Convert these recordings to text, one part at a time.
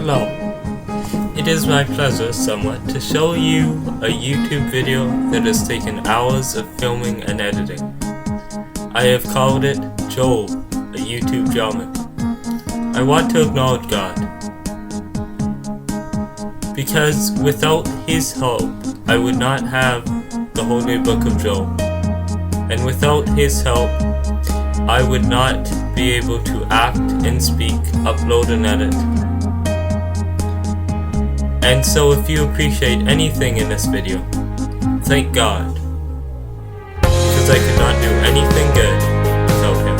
Hello. It is my pleasure somewhat to show you a YouTube video that has taken hours of filming and editing. I have called it Job, a YouTube drama. I want to acknowledge God, because without His help I would not have the Holy Book of Job, and without His help I would not be able to act and speak, upload and edit. And so if you appreciate anything in this video, thank God, because I could not do anything good without Him.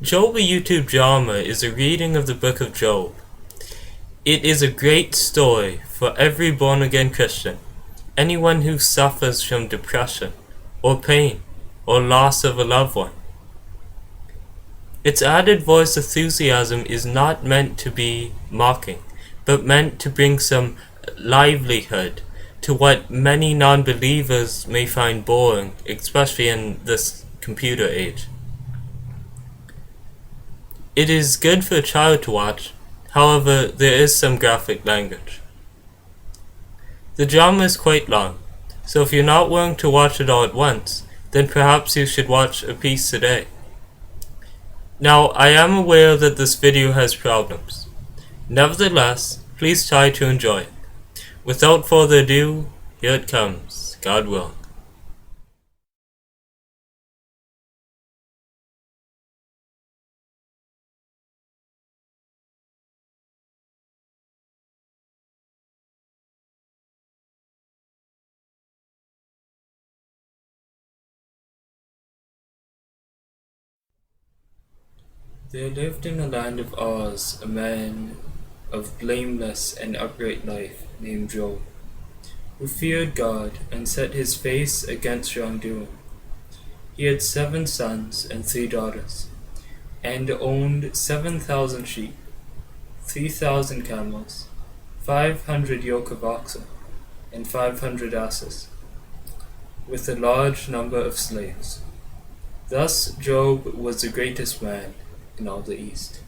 Job, a YouTube drama, is a reading of the book of Job. It is a great story for every born-again Christian, anyone who suffers from depression, or pain, or loss of a loved one. Its added voice enthusiasm is not meant to be mocking, but meant to bring some livelihood to what many non-believers may find boring, especially in this computer age. It is good for a child to watch, however there is some graphic language. The drama is quite long, so if you're not willing to watch it all at once, then perhaps you should watch a piece a day. Now, I am aware that this video has problems. Nevertheless, please try to enjoy it. Without further ado, here it comes, God willing. There lived in the land of Oz a man of blameless and upright life named Job, who feared God and set his face against wrongdoing. He had 7 sons and 3 daughters, and owned 7,000 sheep, 3,000 camels, 500 yoke of oxen, and 500 asses, with a large number of slaves. Thus Job was the greatest man in all the East.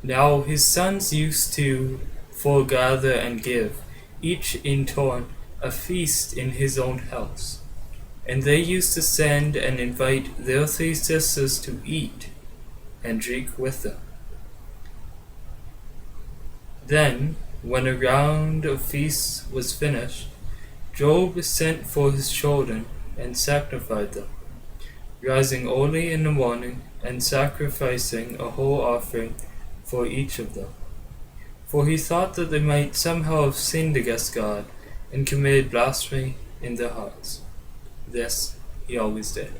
Now his sons used to foregather and give, each in turn, a feast in his own house. And they used to send and invite their 3 sisters to eat and drink with them. Then, when a round of feasts was finished, Job sent for his children and sanctified them, rising early in the morning and sacrificing a whole offering for each of them. For he thought that they might somehow have sinned against God and committed blasphemy in their hearts. This he always did.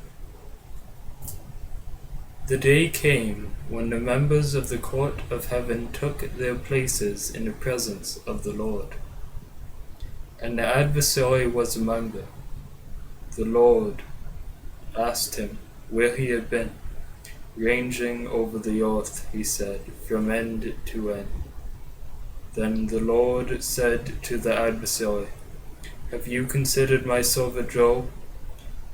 The day came when the members of the court of heaven took their places in the presence of the Lord, and the adversary was among them. The Lord asked him where he had been. Ranging over the earth, he said, from end to end. Then the Lord said to the adversary, Have you considered my servant Job?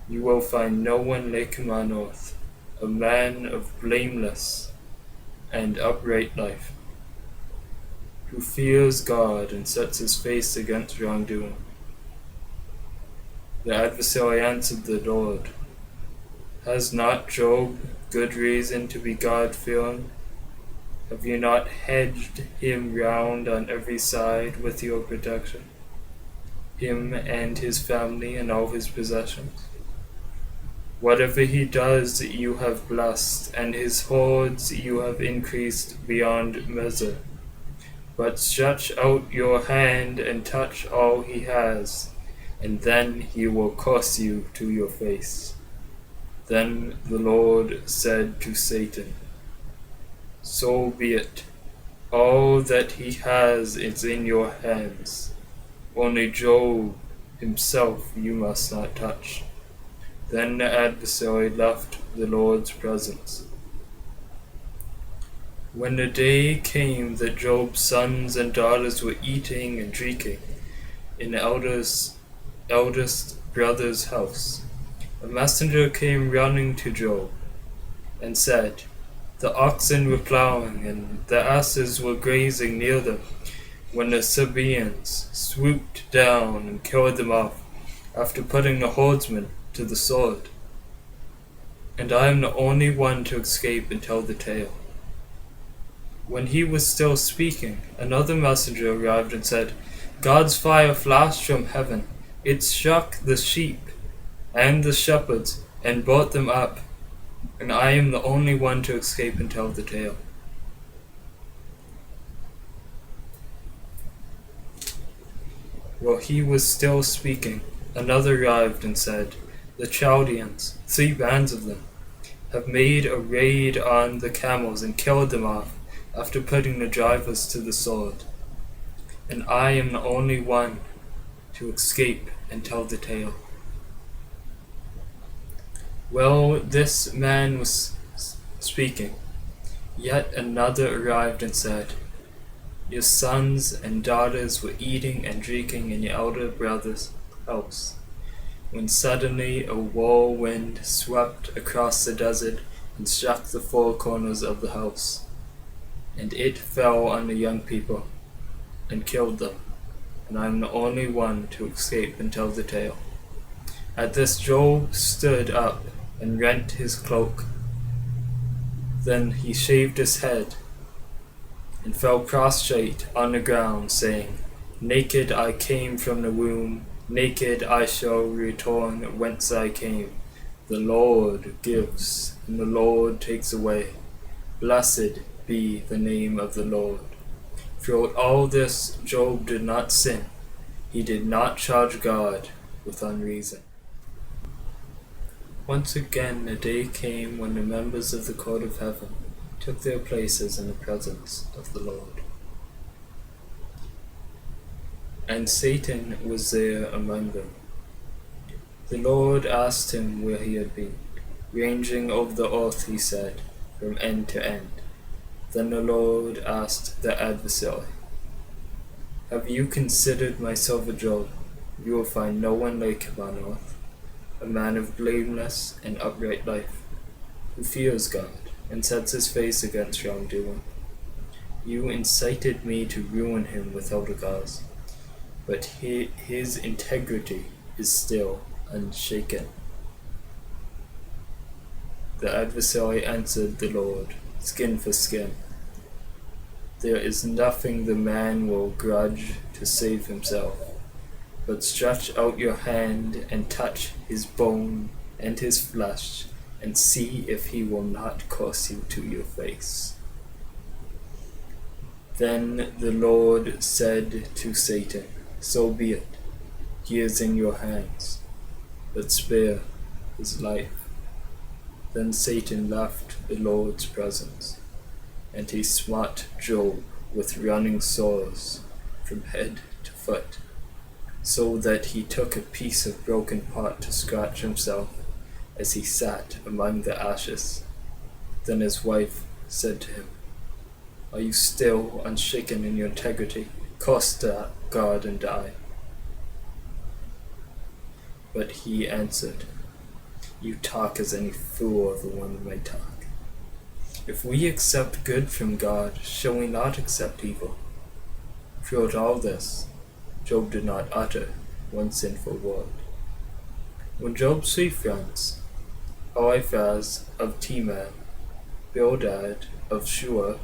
You will find no one like him on earth, a man of blameless and upright life, who fears God and sets his face against wrongdoing. The adversary answered the Lord, Has not Job good reason to be God-fearing? Have you not hedged him round on every side with your protection, him and his family and all his possessions? Whatever he does you have blessed, and his hordes you have increased beyond measure. But stretch out your hand and touch all he has, and then he will curse you to your face. Then the Lord said to Satan, So be it. All that he has is in your hands. Only Job himself you must not touch. Then the adversary left the Lord's presence. When the day came that Job's sons and daughters were eating and drinking in the eldest brother's house, a messenger came running to Job and said, The oxen were plowing, and the asses were grazing near them, when the Sabaeans swooped down and killed them off, after putting the horsemen to the sword. And I am the only one to escape and tell the tale. When he was still speaking, another messenger arrived and said, God's fire flashed from heaven. It struck the sheep and the shepherds and brought them up, and I am the only one to escape and tell the tale. While he was still speaking, another arrived and said, The Chaldeans, 3 bands of them, have made a raid on the camels and killed them off, after putting the drivers to the sword. And I am the only one to escape and tell the tale. While this man was speaking, yet another arrived and said, Your sons and daughters were eating and drinking in your elder brother's house, when suddenly a whirlwind swept across the desert and struck the 4 corners of the house, and it fell on the young people and killed them, and I am the only one to escape and tell the tale. At this Job stood up and rent his cloak. Then he shaved his head and fell prostrate on the ground, saying, Naked I came from the womb, naked I shall return whence I came. The Lord gives, and the Lord takes away. Blessed be the name of the Lord. Throughout all this, Job did not sin. He did not charge God with unreason. Once again the day came when the members of the court of heaven took their places in the presence of the Lord. And Satan was there among them. The Lord asked him where he had been. Ranging over the earth, he said, from end to end. Then the Lord asked the adversary, Have you considered my servant Job? You will find no one like him on earth, a man of blameless and upright life, who fears God and sets his face against wrongdoing. You incited me to ruin him without a cause, but his integrity is still unshaken. The adversary answered the Lord, Skin for skin. There is nothing the man will grudge to save himself, but stretch out your hand and touch his bone and his flesh, and see if he will not curse you to your face. Then the Lord said to Satan, So be it, he is in your hands, but spare his life. Then Satan left the Lord's presence, and he smote Job with running sores from head to foot, so that he took a piece of broken pot to scratch himself as he sat among the ashes. Then his wife said to him, Are you still unshaken in your integrity? Curse God and die. But he answered, You talk as any fool of a woman may talk. If we accept good from God, shall we not accept evil? Throughout all this, Job did not utter one sinful word. When Job's 3 friends, Eliphaz of Teman, Bildad of Shua,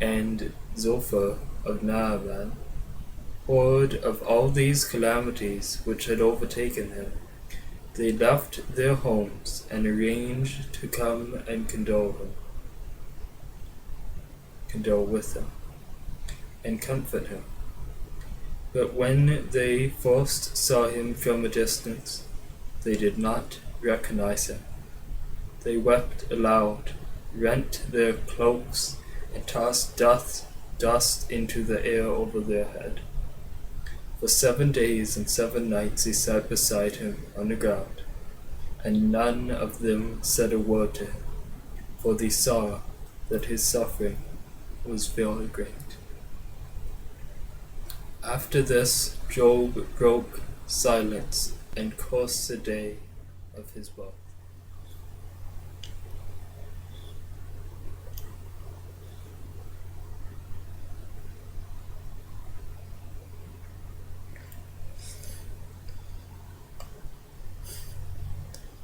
and Zophar of Naaman, heard of all these calamities which had overtaken him, they left their homes and arranged to come and condole with him, and comfort him. But when they first saw him from a distance, they did not recognize him. They wept aloud, rent their cloaks, and tossed dust into the air over their head. For 7 days and 7 nights he sat beside him on the ground, and none of them said a word to him, for they saw that his suffering was very great. After this, Job broke silence and cursed the day of his birth.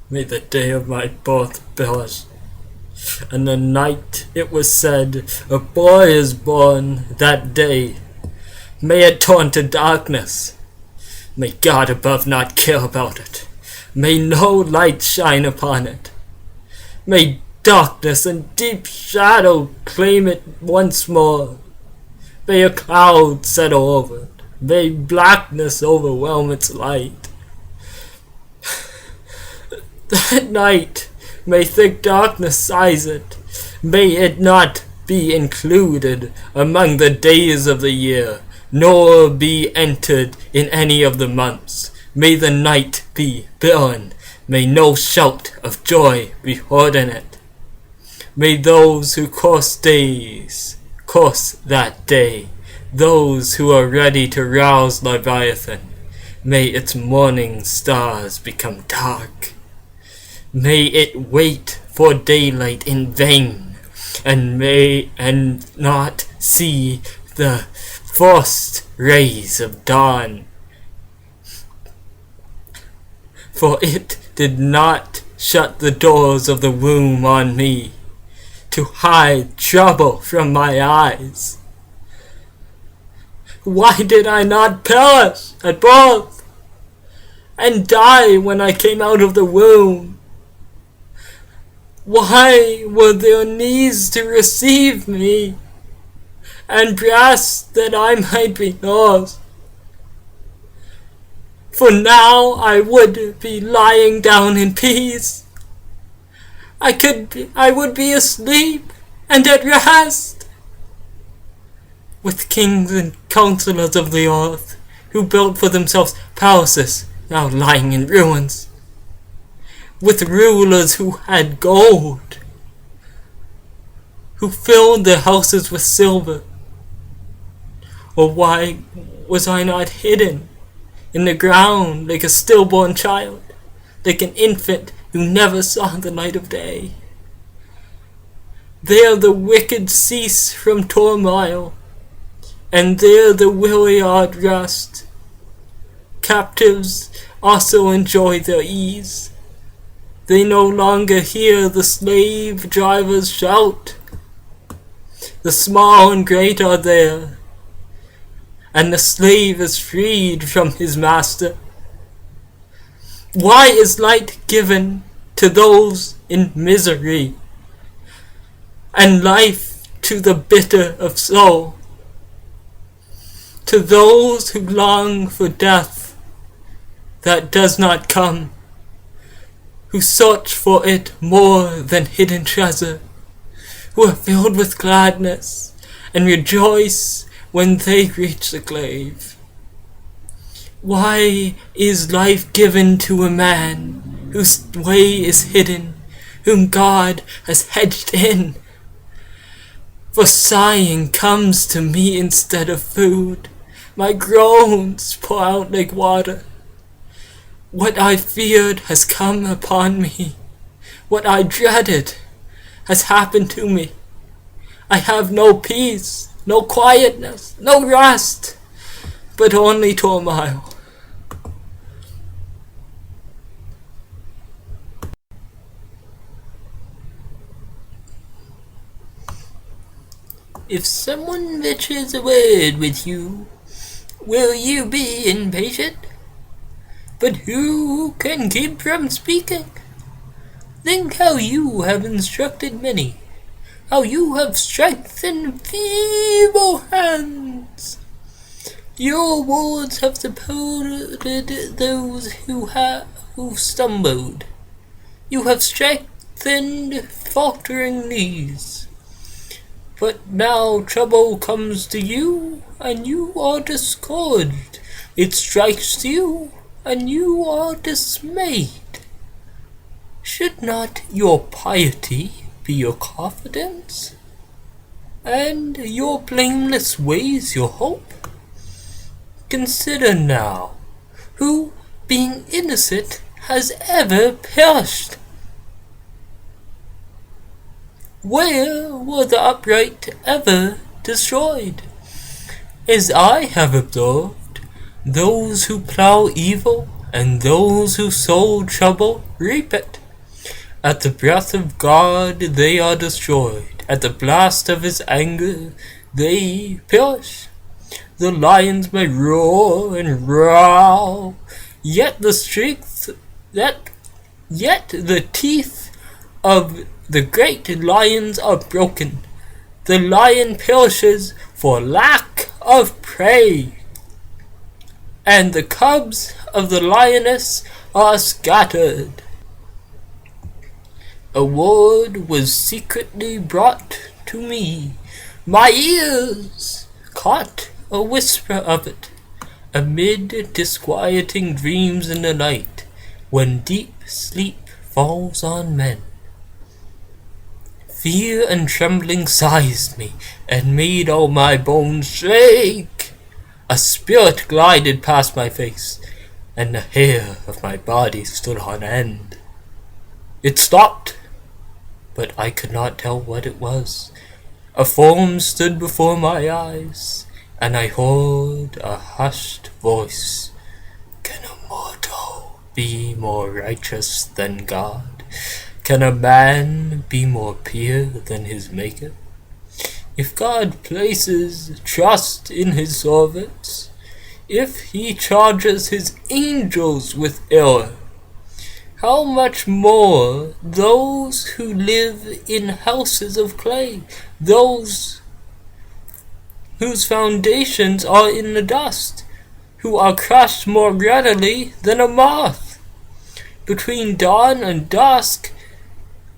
May the day of my birth perish, and the night it was said, a boy is born that day. May it turn to darkness. May God above not care about it. May no light shine upon it. May darkness and deep shadow claim it once more. May a cloud settle over it. May blackness overwhelm its light. That night, may thick darkness seize it. May it not be included among the days of the year, nor be entered in any of the months. May the night be barren. May no shout of joy be heard in it. May those who curse days curse that day. Those who are ready to rouse Leviathan, may its morning stars become dark. May it wait for daylight in vain, and not see the first rays of dawn. For it did not shut the doors of the womb on me, to hide trouble from my eyes. Why did I not perish at birth, and die when I came out of the womb? Why were there knees to receive me, and breasts that I might be nursed? For now I would be lying down in peace. I would be asleep and at rest, with kings and counselors of the earth, who built for themselves palaces now lying in ruins, with rulers who had gold, who filled their houses with silver. Or why was I not hidden in the ground like a stillborn child, like an infant who never saw the light of day? There the wicked cease from turmoil, and there the weary-eyed rest. Captives also enjoy their ease. They no longer hear the slave drivers shout. The small and great are there, and the slave is freed from his master. Why is light given to those in misery, and life to the bitter of soul? To those who long for death that does not come, who search for it more than hidden treasure, who are filled with gladness and rejoice when they reach the grave. Why is life given to a man whose way is hidden, whom God has hedged in? For sighing comes to me instead of food. My groans pour out like water. What I feared has come upon me. What I dreaded has happened to me. I have no peace, no quietness, no rest, but only turmoil. If someone ventures a word with you, will you be impatient? But who can keep from speaking? Think how you have instructed many, how you have strengthened feeble hands. Your words have supported those who stumbled. You have strengthened faltering knees. But now trouble comes to you, and you are discouraged. It strikes you, and you are dismayed. Should not your piety be your confidence, and your blameless ways your hope? Consider now, who, being innocent, has ever perished? Where were the upright ever destroyed? As I have observed, those who plow evil and those who sow trouble reap it. At the breath of God they are destroyed. At the blast of his anger they perish. The lions may roar and growl, yet the teeth of the great lions are broken. The lion perishes for lack of prey, and the cubs of the lioness are scattered. A word was secretly brought to me. My ears caught a whisper of it, amid disquieting dreams in the night, when deep sleep falls on men. Fear and trembling seized me, and made all my bones shake. A spirit glided past my face, and the hair of my body stood on end. It stopped, but I could not tell what it was. A form stood before my eyes, and I heard a hushed voice. Can a mortal be more righteous than God? Can a man be more pure than his Maker? If God places trust in his servants, if he charges his angels with error, how much more those who live in houses of clay, those whose foundations are in the dust, who are crushed more readily than a moth. Between dawn and dusk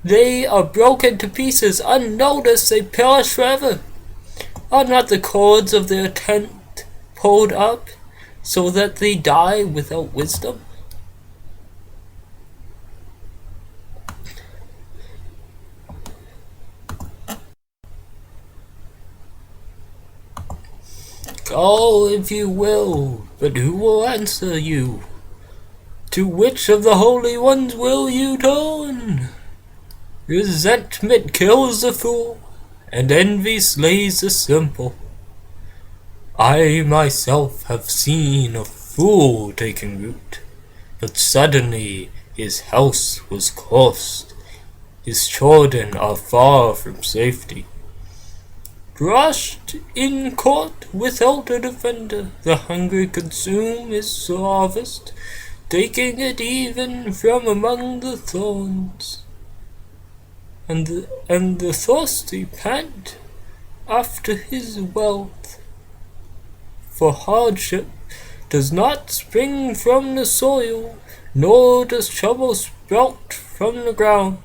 they are broken to pieces, unnoticed they perish forever. Are not the cords of their tent pulled up, so that they die without wisdom? Call if you will, but who will answer you? To which of the holy ones will you turn? Resentment kills the fool, and envy slays the simple. I myself have seen a fool taking root, but suddenly his house was cursed. His children are far from safety. Crushed in court without a defender, the hungry consume his harvest, taking it even from among the thorns. And the thirsty pant after his wealth. For hardship does not spring from the soil, nor does trouble sprout from the ground.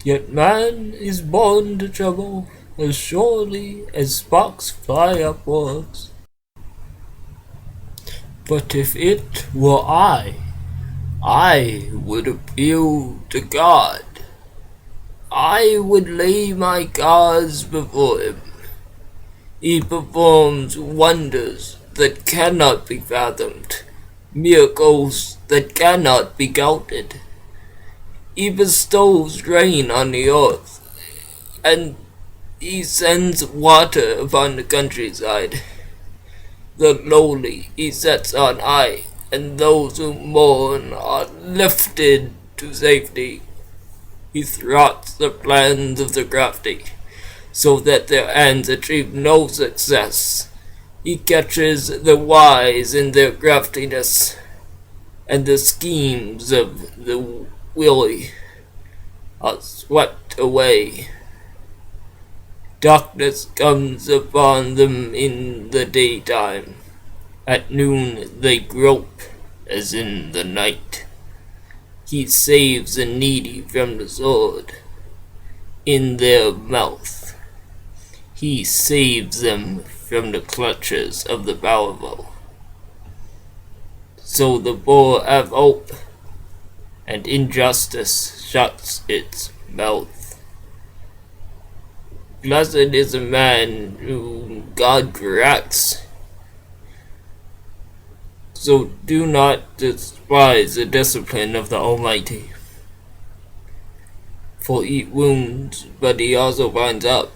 Yet man is born to trouble, as surely as sparks fly upwards. But if it were I would appeal to God. I would lay my cause before him. He performs wonders that cannot be fathomed, miracles that cannot be counted. He bestows rain on the earth, and he sends water upon the countryside. The lowly he sets on high, and those who mourn are lifted to safety. He thwarts the plans of the crafty, so that their hands achieve no success. He catches the wise in their craftiness, and the schemes of the wily are swept away. Darkness comes upon them in the daytime. At noon they grope as in the night. He saves the needy from the sword in their mouth. He saves them from the clutches of the powerful. So the poor have hope, and injustice shuts its mouth. Blessed is a man whom God corrects. So do not despise the discipline of the Almighty. For he wounds, but he also binds up.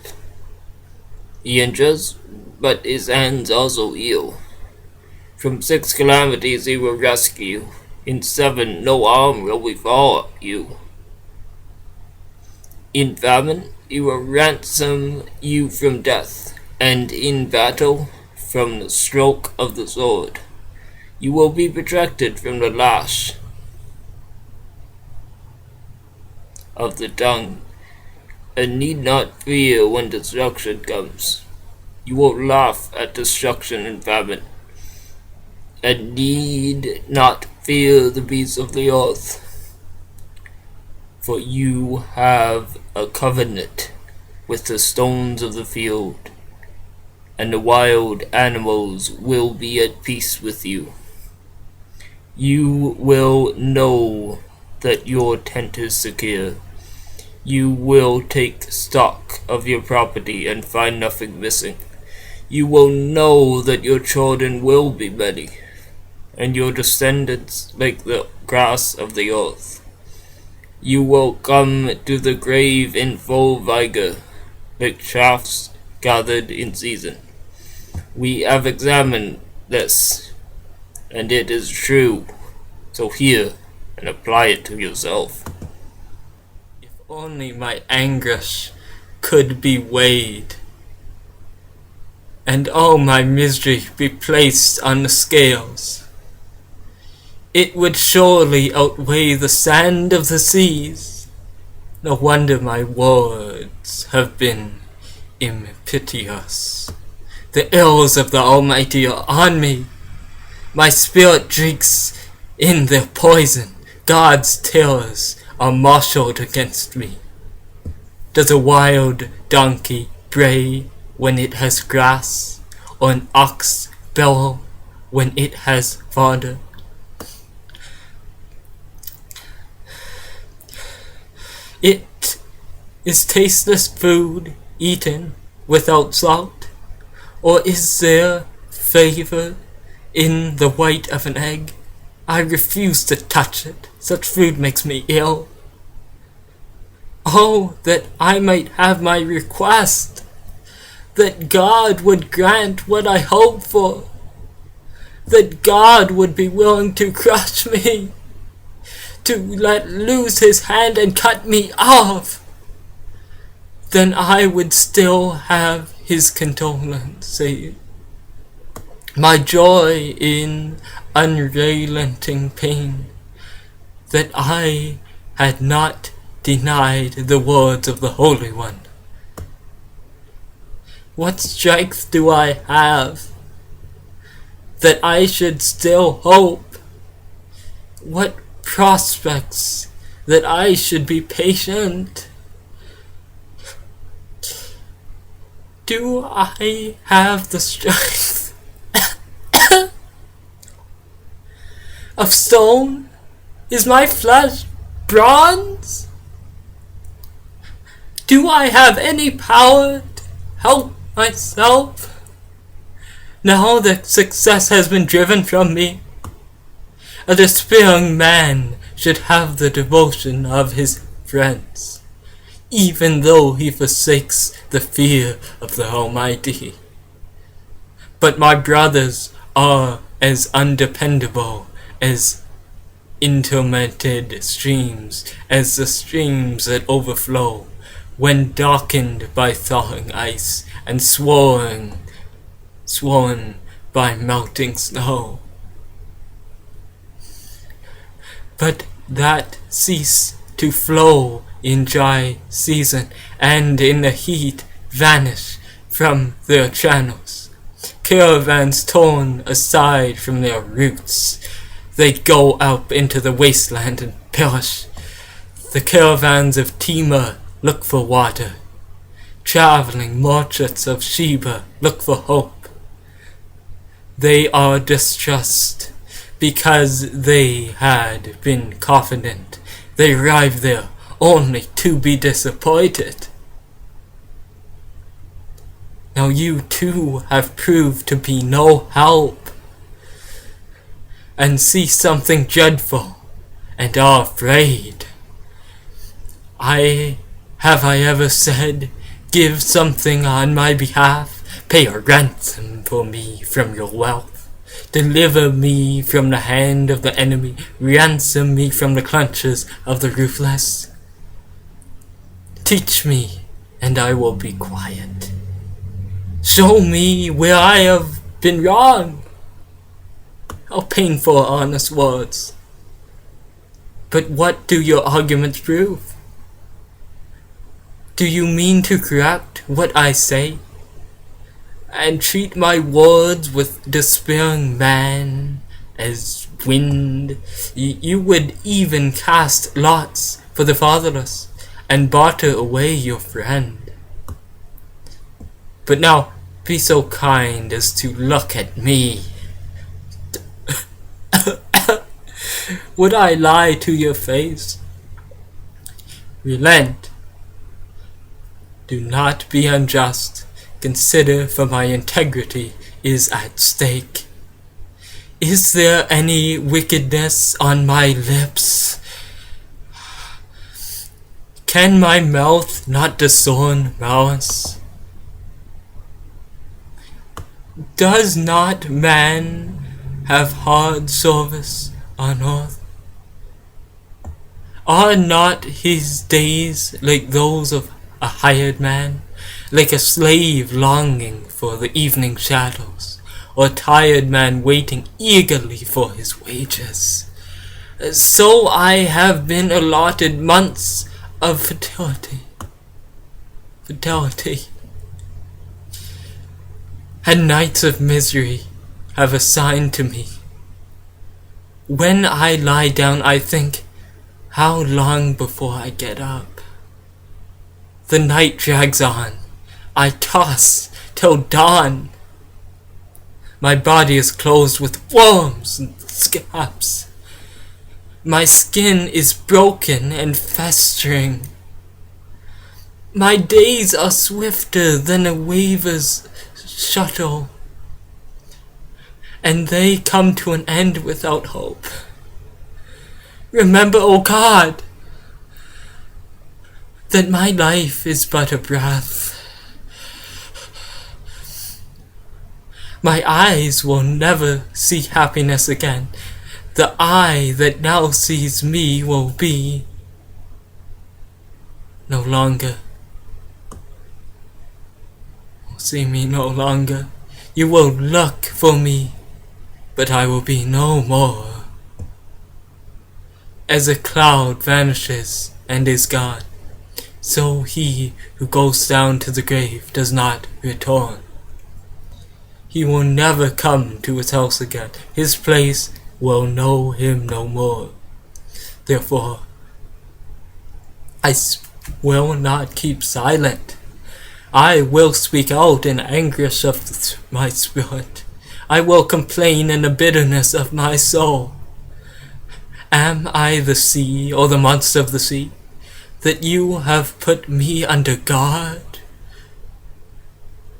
He injures, but his hands also heal. From 6 calamities he will rescue. In 7 no harm will befall you. In famine, he will ransom you from death, and in battle, from the stroke of the sword. You will be protected from the lash of the tongue, and need not fear when destruction comes. You will laugh at destruction and famine, and need not fear the beasts of the earth, for you have a covenant with the stones of the field, and the wild animals will be at peace with you. You will know that your tent is secure. You will take stock of your property and find nothing missing. You will know that your children will be many, and your descendants like the grass of the earth. You will come to the grave in full vigor, like shafts gathered in season. We have examined this, and it is true. So hear and apply it to yourself. If only my anguish could be weighed, and all my misery be placed on the scales, it would surely outweigh the sand of the seas. No wonder my words have been impiteous. The ills of the Almighty are on me. My spirit drinks in their poison. God's terrors are marshaled against me. Does a wild donkey bray when it has grass, or an ox bellow when it has fodder? It is tasteless food eaten without salt, or is there flavor in the white of an egg? I refuse to touch it. Such food makes me ill. Oh, that I might have my request, that God would grant what I hope for, that God would be willing to crush me, to let loose his hand and cut me off. Then I would still have his condolence. My joy in unrelenting pain, that I had not denied the words of the Holy One. What strength do I have that I should still hope? What prospects that I should be patient? Do I have the strength of stone? Is my flesh bronze? Do I have any power to help myself? Now that success has been driven from me, a despairing man should have the devotion of his friends, even though he forsakes the fear of the Almighty. But my brothers are as undependable as intermittent streams, as the streams that overflow when darkened by thawing ice and swollen by melting snow. But that cease to flow in dry season, and in the heat vanish from their channels. Caravans torn aside from their roots, they go up into the wasteland and perish. The caravans of Timur look for water. Traveling merchants of Sheba look for hope. They are distressed because they had been confident. They arrive there only to be disappointed. Now you too have proved to be no help, and see something dreadful, and are afraid. Have I ever said, give something on my behalf, pay a ransom for me from your wealth, deliver me from the hand of the enemy, ransom me from the clutches of the ruthless? Teach me, and I will be quiet. Show me where I have been wrong. How painful are honest words. But what do your arguments prove? Do you mean to correct what I say, and treat my words with despairing man as wind? You would even cast lots for the fatherless, and barter away your friend. But now, be so kind as to look at me. Would I lie to your face? Relent. Do not be unjust. Consider, for my integrity is at stake. Is there any wickedness on my lips? Can my mouth not discern malice? Does not man have hard service on earth? Are not his days like those of a hired man, like a slave longing for the evening shadows, or a tired man waiting eagerly for his wages? So I have been allotted months of fidelity, and nights of misery have assigned to me. When I lie down, I think, how long before I get up? The night drags on. I toss till dawn. My body is clothed with worms and scabs. My skin is broken and festering. My days are swifter than a waver's shuttle, and they come to an end without hope. Remember, O God, that my life is but a breath. My eyes will never see happiness again. The eye that now sees me will be no longer. Will see me no longer. You will look for me, but I will be no more. As a cloud vanishes and is gone, so he who goes down to the grave does not return. He will never come to his house again. His place will know him no more. Therefore, I will not keep silent. I will speak out in anguish of my spirit. I will complain in the bitterness of my soul. Am I the sea, or the monster of the sea, that you have put me under guard?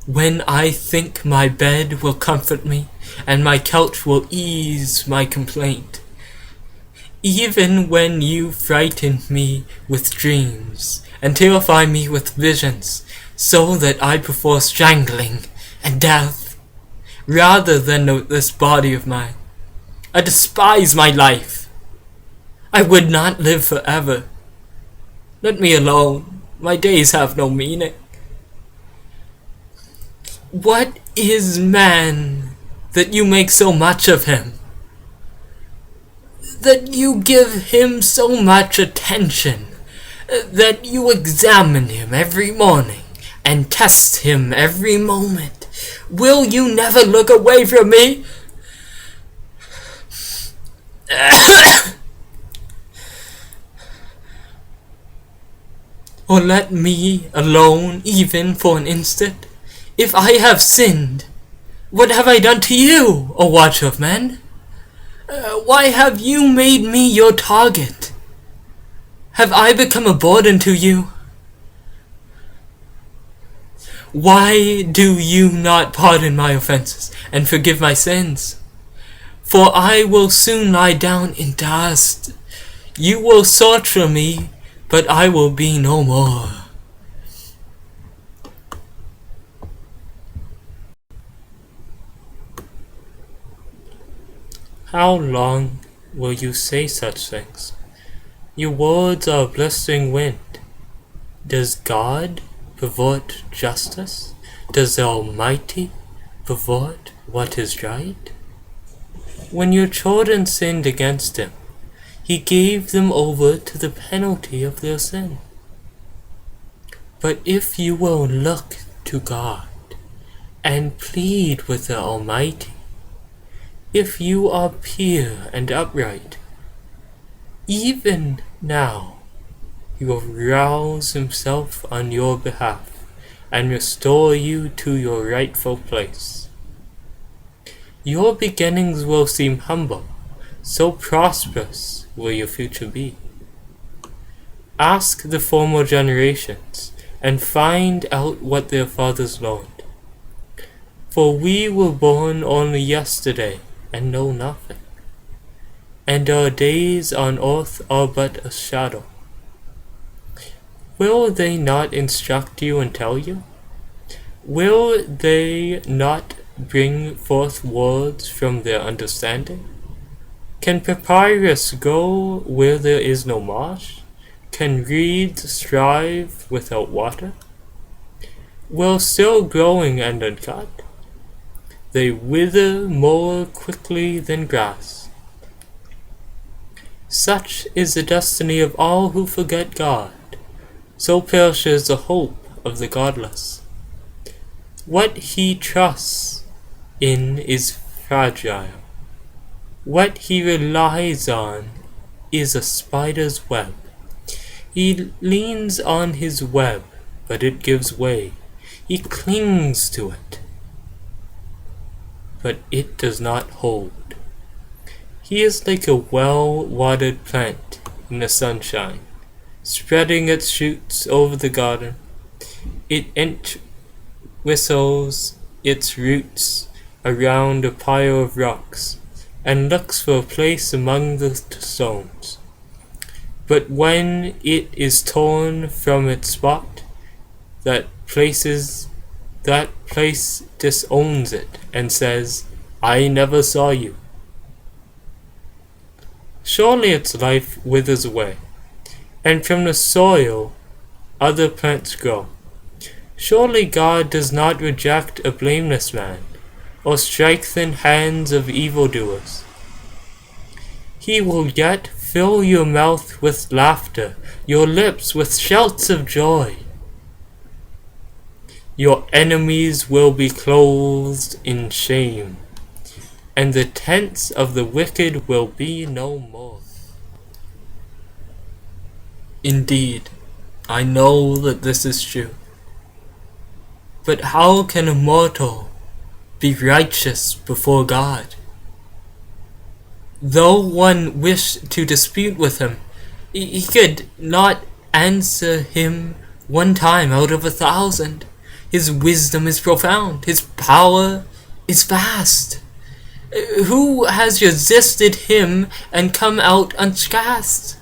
When I think my bed will comfort me, and my couch will ease my complaint, even when you frighten me with dreams, and terrify me with visions, so that I prefer strangling and death, rather than this body of mine. I despise my life. I would not live forever. Let me alone. My days have no meaning. What is man that you make so much of him? That you give him so much attention? That you examine him every morning and test him every moment? Will you never look away from me? Or let me alone even for an instant? If I have sinned, what have I done to you, O watcher of men? Why have you made me your target? Have I become a burden to you? Why do you not pardon my offenses and forgive my sins? For I will soon lie down in dust. You will search for me, but I will be no more. How long will you say such things? Your words are a blistering wind. Does God pervert justice? Does the Almighty pervert what is right? When your children sinned against him, he gave them over to the penalty of their sin. But if you will look to God and plead with the Almighty, if you are pure and upright, even now he will rouse himself on your behalf and restore you to your rightful place. Your beginnings will seem humble, so prosperous will your future be. Ask the former generations and find out what their fathers learned. For we were born only yesterday and know nothing, and our days on earth are but a shadow. Will they not instruct you and tell you? Will they not bring forth words from their understanding? Can papyrus grow where there is no marsh? Can reeds thrive without water? While still growing and uncut, they wither more quickly than grass. Such is the destiny of all who forget God. So perishes the hope of the godless. What he trusts in is fragile. What he relies on is a spider's web. He leans on his web, but it gives way. He clings to it, but it does not hold. He is like a well-watered plant in the sunshine, spreading its shoots over the garden. It entwistles its roots around a pile of rocks and looks for a place among the stones. But when it is torn from its spot, that place disowns it and says, "I never saw you." Surely its life withers away, and from the soil other plants grow. Surely God does not reject a blameless man, or strike the hands of evildoers. He will yet fill your mouth with laughter, your lips with shouts of joy. Your enemies will be clothed in shame, and the tents of the wicked will be no more. Indeed, I know that this is true. But how can a mortal be righteous before God? Though one wished to dispute with him, he could not answer him one time out of 1,000. His wisdom is profound. His power is vast. Who has resisted him and come out unscathed?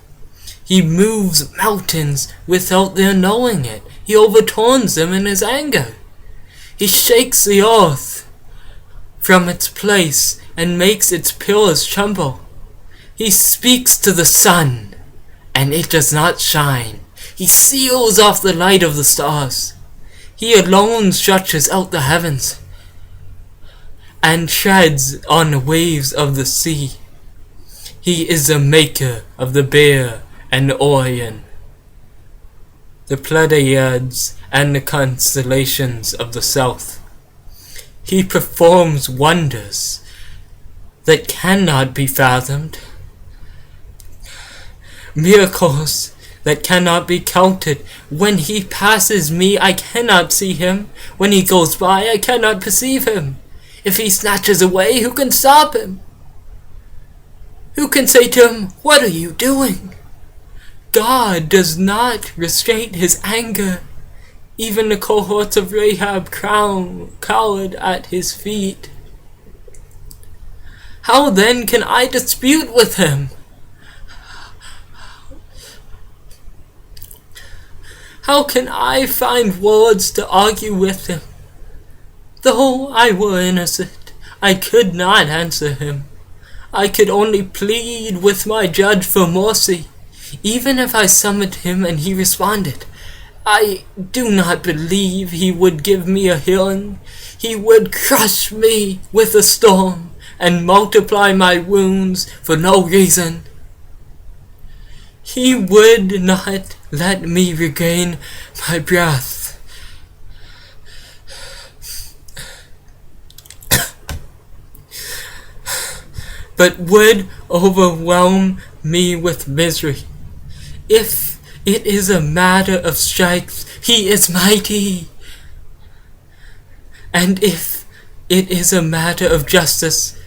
He moves mountains without their knowing it. He overturns them in his anger. He shakes the earth from its place and makes its pillars tremble. He speaks to the sun, and it does not shine. He seals off the light of the stars. He alone stretches out the heavens and treads on the waves of the sea. He is the maker of the Bear and the Orion, the Pleiades and the constellations of the south. He performs wonders that cannot be fathomed, miracles that cannot be counted. When he passes me, I cannot see him. When he goes by, I cannot perceive him. If he snatches away, who can stop him? Who can say to him, "What are you doing?" God does not restrain his anger. Even the cohorts of Rahab cowered at his feet. How then can I dispute with him? How can I find words to argue with him? Though I were innocent, I could not answer him. I could only plead with my judge for mercy. Even if I summoned him and he responded, I do not believe he would give me a healing. He would crush me with a storm and multiply my wounds for no reason. He would not let me regain my breath. But would overwhelm me with misery. If it is a matter of strength, he is mighty. And if it is a matter of justice,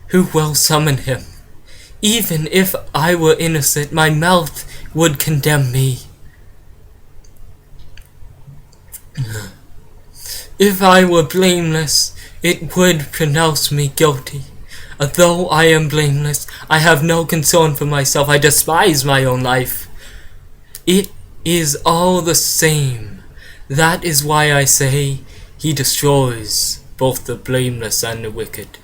who will summon him? Even if I were innocent, my mouth would condemn me. If I were blameless, it would pronounce me guilty. Although I am blameless, I have no concern for myself. I despise my own life. It is all the same. That is why I say he destroys both the blameless and the wicked.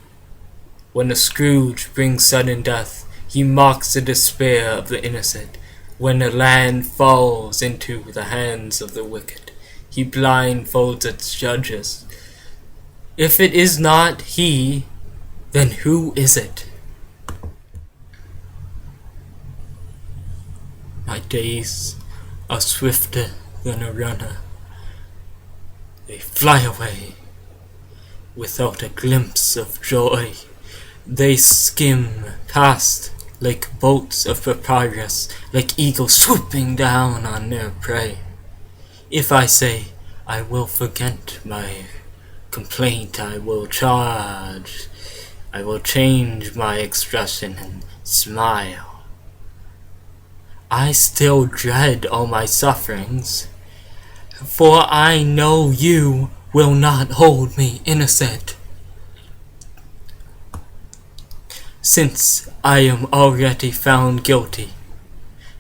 When a Scrooge brings sudden death, he mocks the despair of the innocent. When a land falls into the hands of the wicked, he blindfolds its judges. If it is not he, then who is it? My days are swifter than a runner. They fly away without a glimpse of joy. They skim past like boats of papyrus, like eagles swooping down on their prey. If I say I will forget my complaint, I will change my expression and smile. I still dread all my sufferings, for I know you will not hold me innocent. Since I am already found guilty,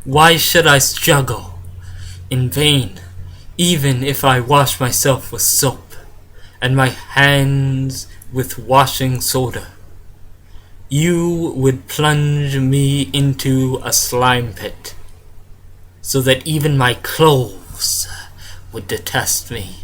why should I struggle in vain, even if I wash myself with soap and my hands with washing soda? You would plunge me into a slime pit, so that even my clothes would detest me.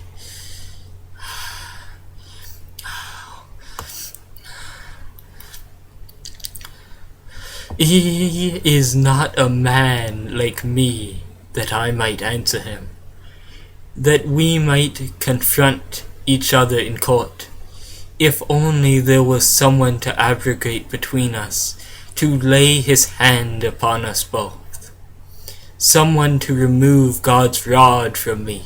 He is not a man like me that I might answer him, that we might confront each other in court. If only there was someone to abrogate between us, to lay his hand upon us both. Someone to remove God's rod from me,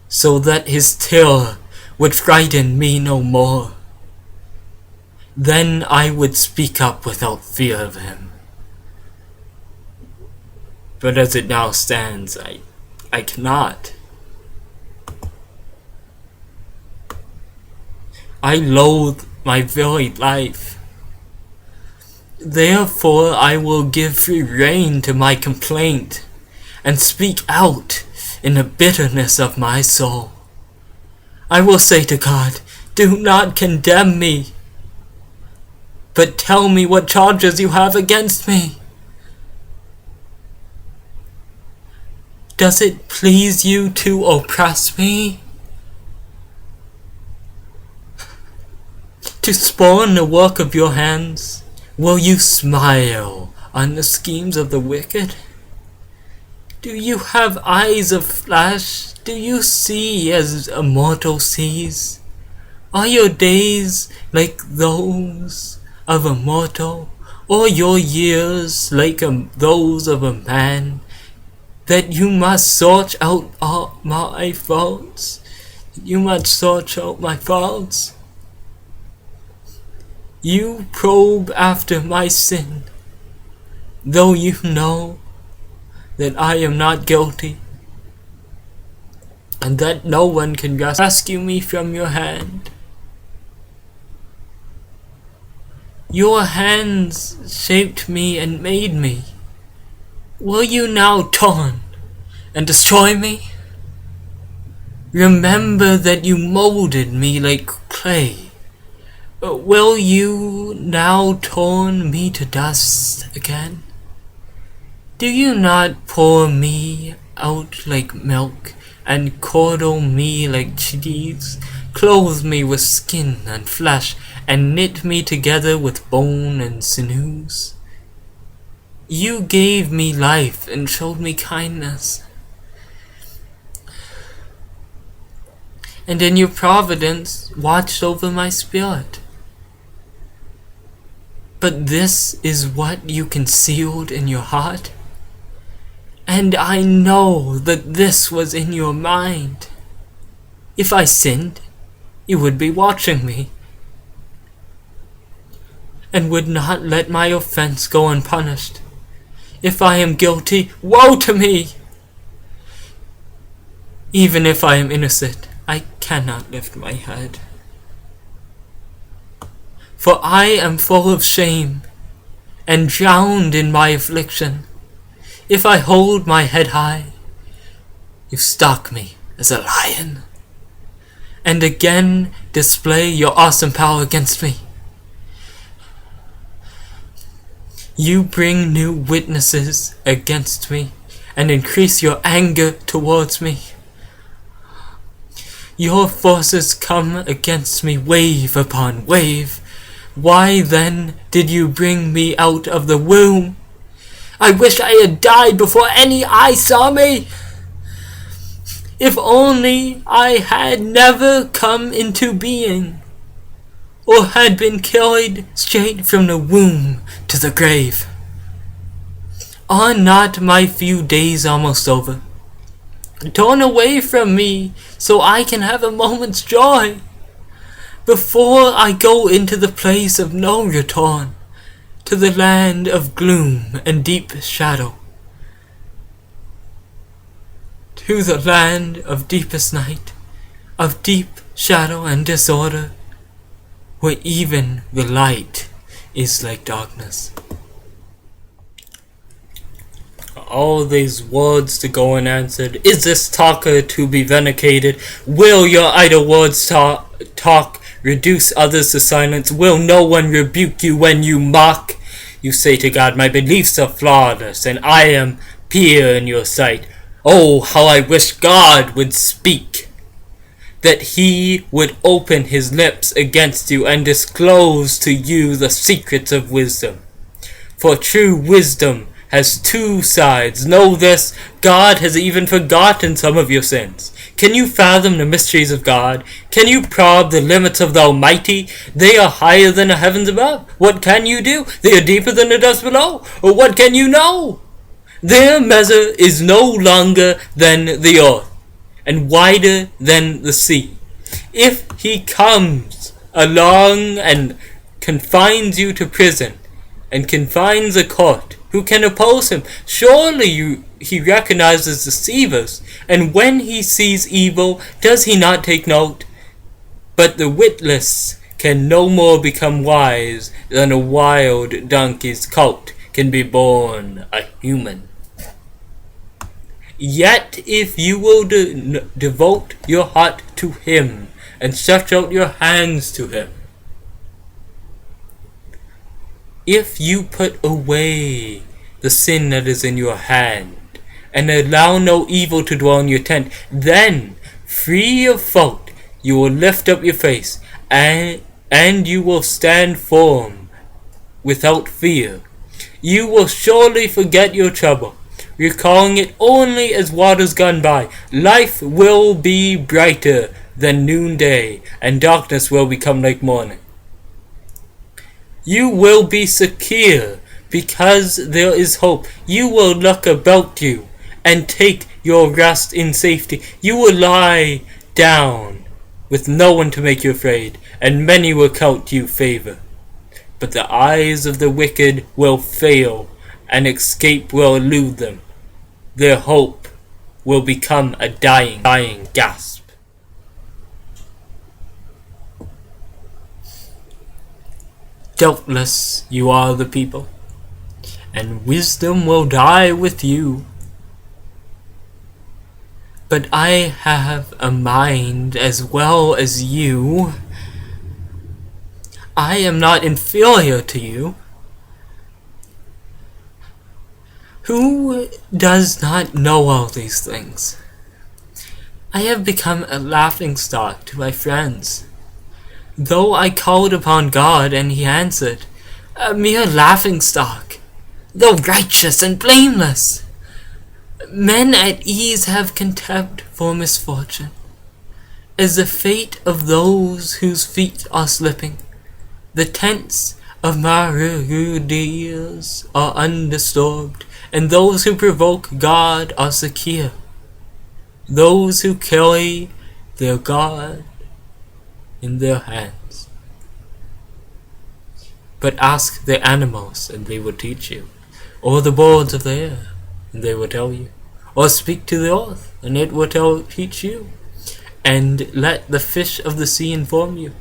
so that his terror would frighten me no more. Then I would speak up without fear of him. But as it now stands, I cannot. I loathe my very life. Therefore I will give free rein to my complaint, and speak out in the bitterness of my soul. I will say to God, do not condemn me, but tell me what charges you have against me. Does it please you to oppress me? To spurn the work of your hands? Will you smile on the schemes of the wicked? Do you have eyes of flesh? Do you see as a mortal sees? Are your days like those of a mortal, or your years like those of a man, that you must search out all my faults? You must search out my faults. You probe after my sin, though you know that I am not guilty, and that no one can rescue me from your hand. Your hands shaped me and made me. Will you now turn and destroy me? Remember that you molded me like clay. Will you now turn me to dust again? Do you not pour me out like milk, and curdle me like cheese, clothe me with skin and flesh, and knit me together with bone and sinews. You gave me life and showed me kindness, and in your providence watched over my spirit. But this is what you concealed in your heart, and I know that this was in your mind. If I sinned, you would be watching me, and would not let my offense go unpunished. If I am guilty, woe to me! Even if I am innocent, I cannot lift my head. For I am full of shame, and drowned in my affliction. If I hold my head high, you stalk me as a lion, and again display your awesome power against me. You bring new witnesses against me, and increase your anger towards me. Your forces come against me wave upon wave. Why then did you bring me out of the womb? I wish I had died before any eye saw me. If only I had never come into being, or had been carried straight from the womb to the grave. Are not my few days almost over? Turn away from me so I can have a moment's joy, before I go into the place of no return, to the land of gloom and deep shadow, to the land of deepest night, of deep shadow and disorder, where even the light is like darkness. All these words to go unanswered. Is this talker to be vindicated? Will your idle words talk reduce others to silence? Will no one rebuke you when you mock? You say to God, my beliefs are flawless, and I am pure in your sight. Oh, how I wish God would speak, that he would open his lips against you and disclose to you the secrets of wisdom. For true wisdom has two sides. Know this, God has even forgotten some of your sins. Can you fathom the mysteries of God? Can you probe the limits of the Almighty? They are higher than the heavens above. What can you do? They are deeper than the dust below. Or what can you know? Their measure is no longer than the earth, and wider than the sea. If he comes along and confines you to prison, and confines a court, who can oppose him? Surely he recognizes deceivers, and when he sees evil, does he not take note? But the witless can no more become wise than a wild donkey's colt can be born a human. Yet if you will devote your heart to him, and stretch out your hands to him, if you put away the sin that is in your hand, and allow no evil to dwell in your tent, then, free of fault, you will lift up your face, and you will stand firm without fear. You will surely forget your trouble, recalling it only as waters gone by. Life will be brighter than noonday, and darkness will become like morning. You will be secure because there is hope. You will look about you and take your rest in safety. You will lie down with no one to make you afraid, and many will count you favor. But the eyes of the wicked will fail, and escape will elude them. Their hope will become a dying gasp. Doubtless you are the people, and wisdom will die with you. But I have a mind as well as you. I am not inferior to you. Who does not know all these things? I have become a laughingstock to my friends. Though I called upon God and he answered, a mere laughingstock, though righteous and blameless. Men at ease have contempt for misfortune, as the fate of those whose feet are slipping. The tents of Marudias are undisturbed, and those who provoke God are secure. Those who carry their God in their hands. But ask the animals, and they will teach you, or the birds of the air, and they will tell you, or speak to the earth, and it will teach you, and let the fish of the sea inform you.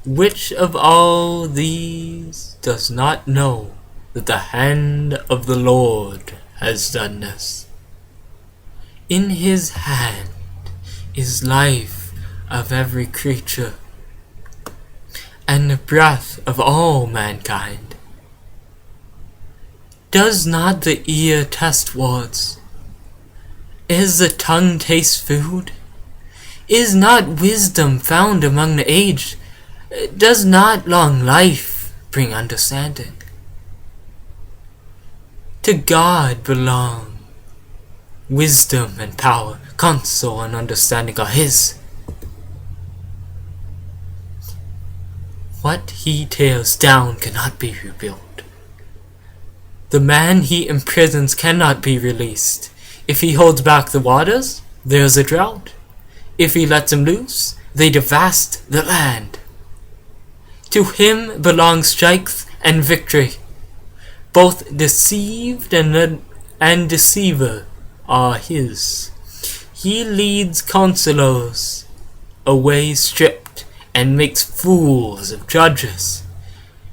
Which of all these does not know that the hand of the Lord has done this? In his hand is life of every creature, and the breath of all mankind. Does not the ear taste words? Is the tongue taste food? Is not wisdom found among the aged? Does not long life bring understanding? To God belong wisdom and power, counsel and understanding are his. What he tears down cannot be rebuilt. The man he imprisons cannot be released. If he holds back the waters, there is a drought. If he lets them loose, they devast the land. To him belong strength and victory. Both deceived and deceiver are his. He leads counselors away stripped and makes fools of judges.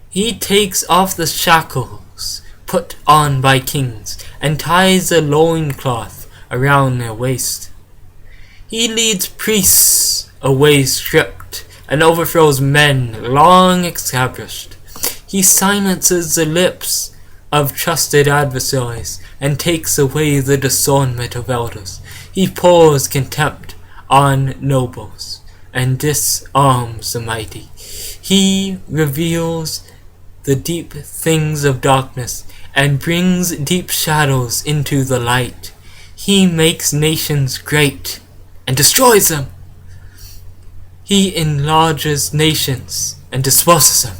He takes off the shackles put on by kings and ties a loincloth around their waist. He leads priests away stripped and overthrows men long established. He silences the lips of trusted adversaries and takes away the discernment of elders. He pours contempt on nobles and disarms the mighty. He reveals the deep things of darkness and brings deep shadows into the light. He makes nations great and destroys them. He enlarges nations and disperses them.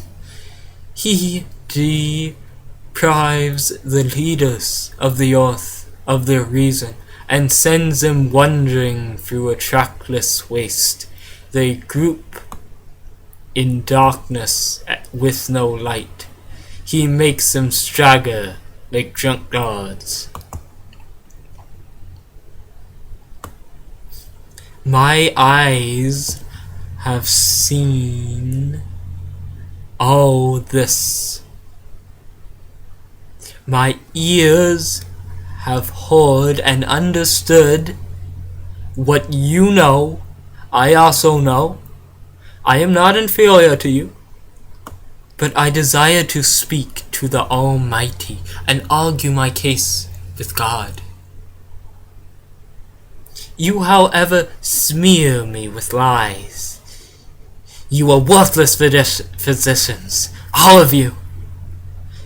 He deprives the leaders of the earth of their reason and sends them wandering through a trackless waste. They group in darkness with no light. He makes them stagger like drunkards. My eyes have seen all this. My ears have heard and understood what you know. I also know. I am not inferior to you, but I desire to speak to the Almighty and argue my case with God. You, however, smear me with lies. You are worthless physicians, all of you.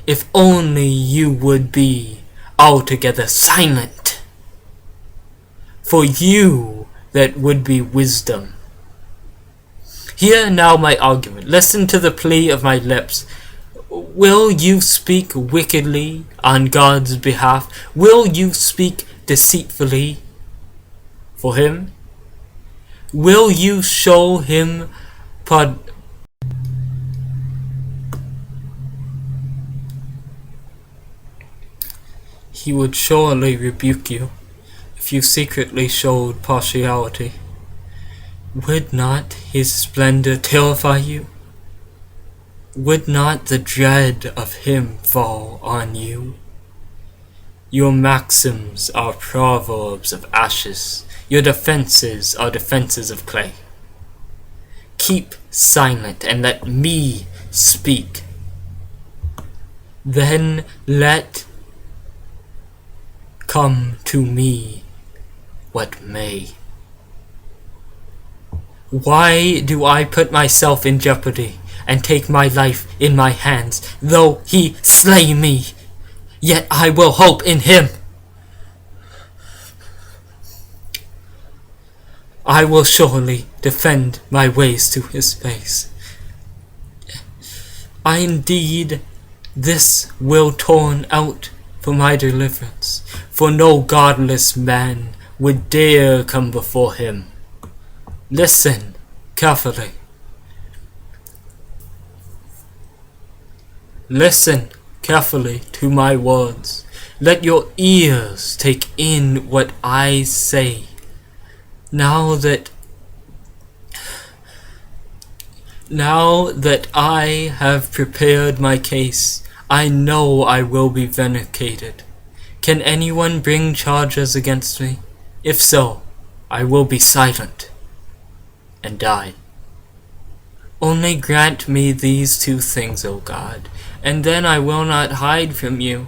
If only you would be altogether silent. For you, that would be wisdom. Hear now my argument. Listen to the plea of my lips. Will you speak wickedly on God's behalf? Will you speak deceitfully for him? Will you show him He would surely rebuke you if you secretly showed partiality. Would not his splendor terrify you? Would not the dread of him fall on you? Your maxims are proverbs of ashes. Your defenses are defenses of clay. Keep silent and let me speak. Then let come to me what may. Why do I put myself in jeopardy and take my life in my hands? Though he slay me, yet I will hope in him. I will surely defend my ways to his face. I indeed this will torn out for my deliverance, for no godless man would dare come before him. Listen carefully. Listen carefully to my words. Let your ears take in what I say. Now that I have prepared my case, I know I will be vindicated. Can anyone bring charges against me? If so, I will be silent and die. Only grant me these two things, O God, and then I will not hide from you.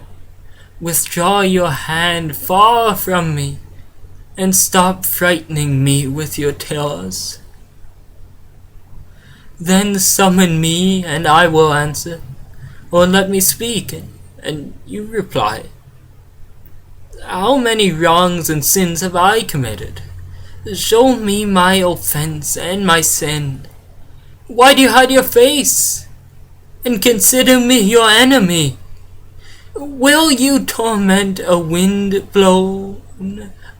Withdraw your hand far from me, and stop frightening me with your terrors. Then summon me, and I will answer, or let me speak, and you reply. How many wrongs and sins have I committed? Show me my offense and my sin. Why do you hide your face, and consider me your enemy? Will you torment a wind-blown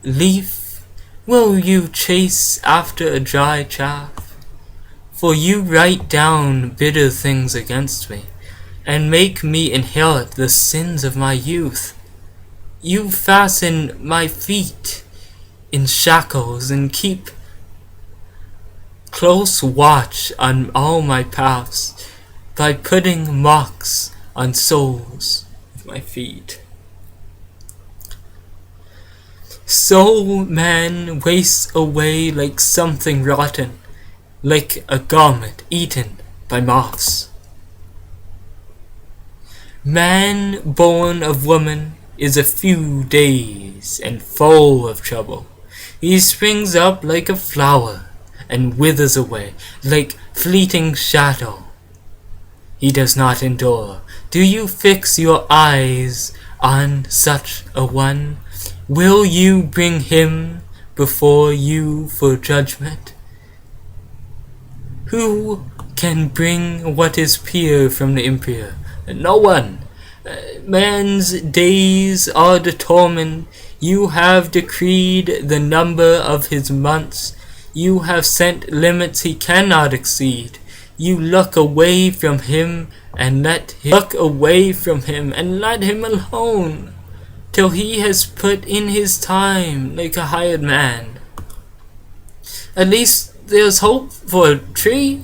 leaf? Will you chase after a dry chaff? For you write down bitter things against me, and make me inherit the sins of my youth. You fasten my feet in shackles and keep close watch on all my paths by putting marks on soles of my feet. So man wastes away like something rotten, like a garment eaten by moths. Man born of woman is a few days and full of trouble. He springs up like a flower and withers away like fleeting shadow. He does not endure. Do you fix your eyes on such a one? Will you bring him before you for judgment? Who can bring what is pure from the impure? No one. Man's days are determined. You have decreed the number of his months. You have set limits he cannot exceed. You look away from him and let him alone, till he has put in his time like a hired man. At least there's hope for a tree.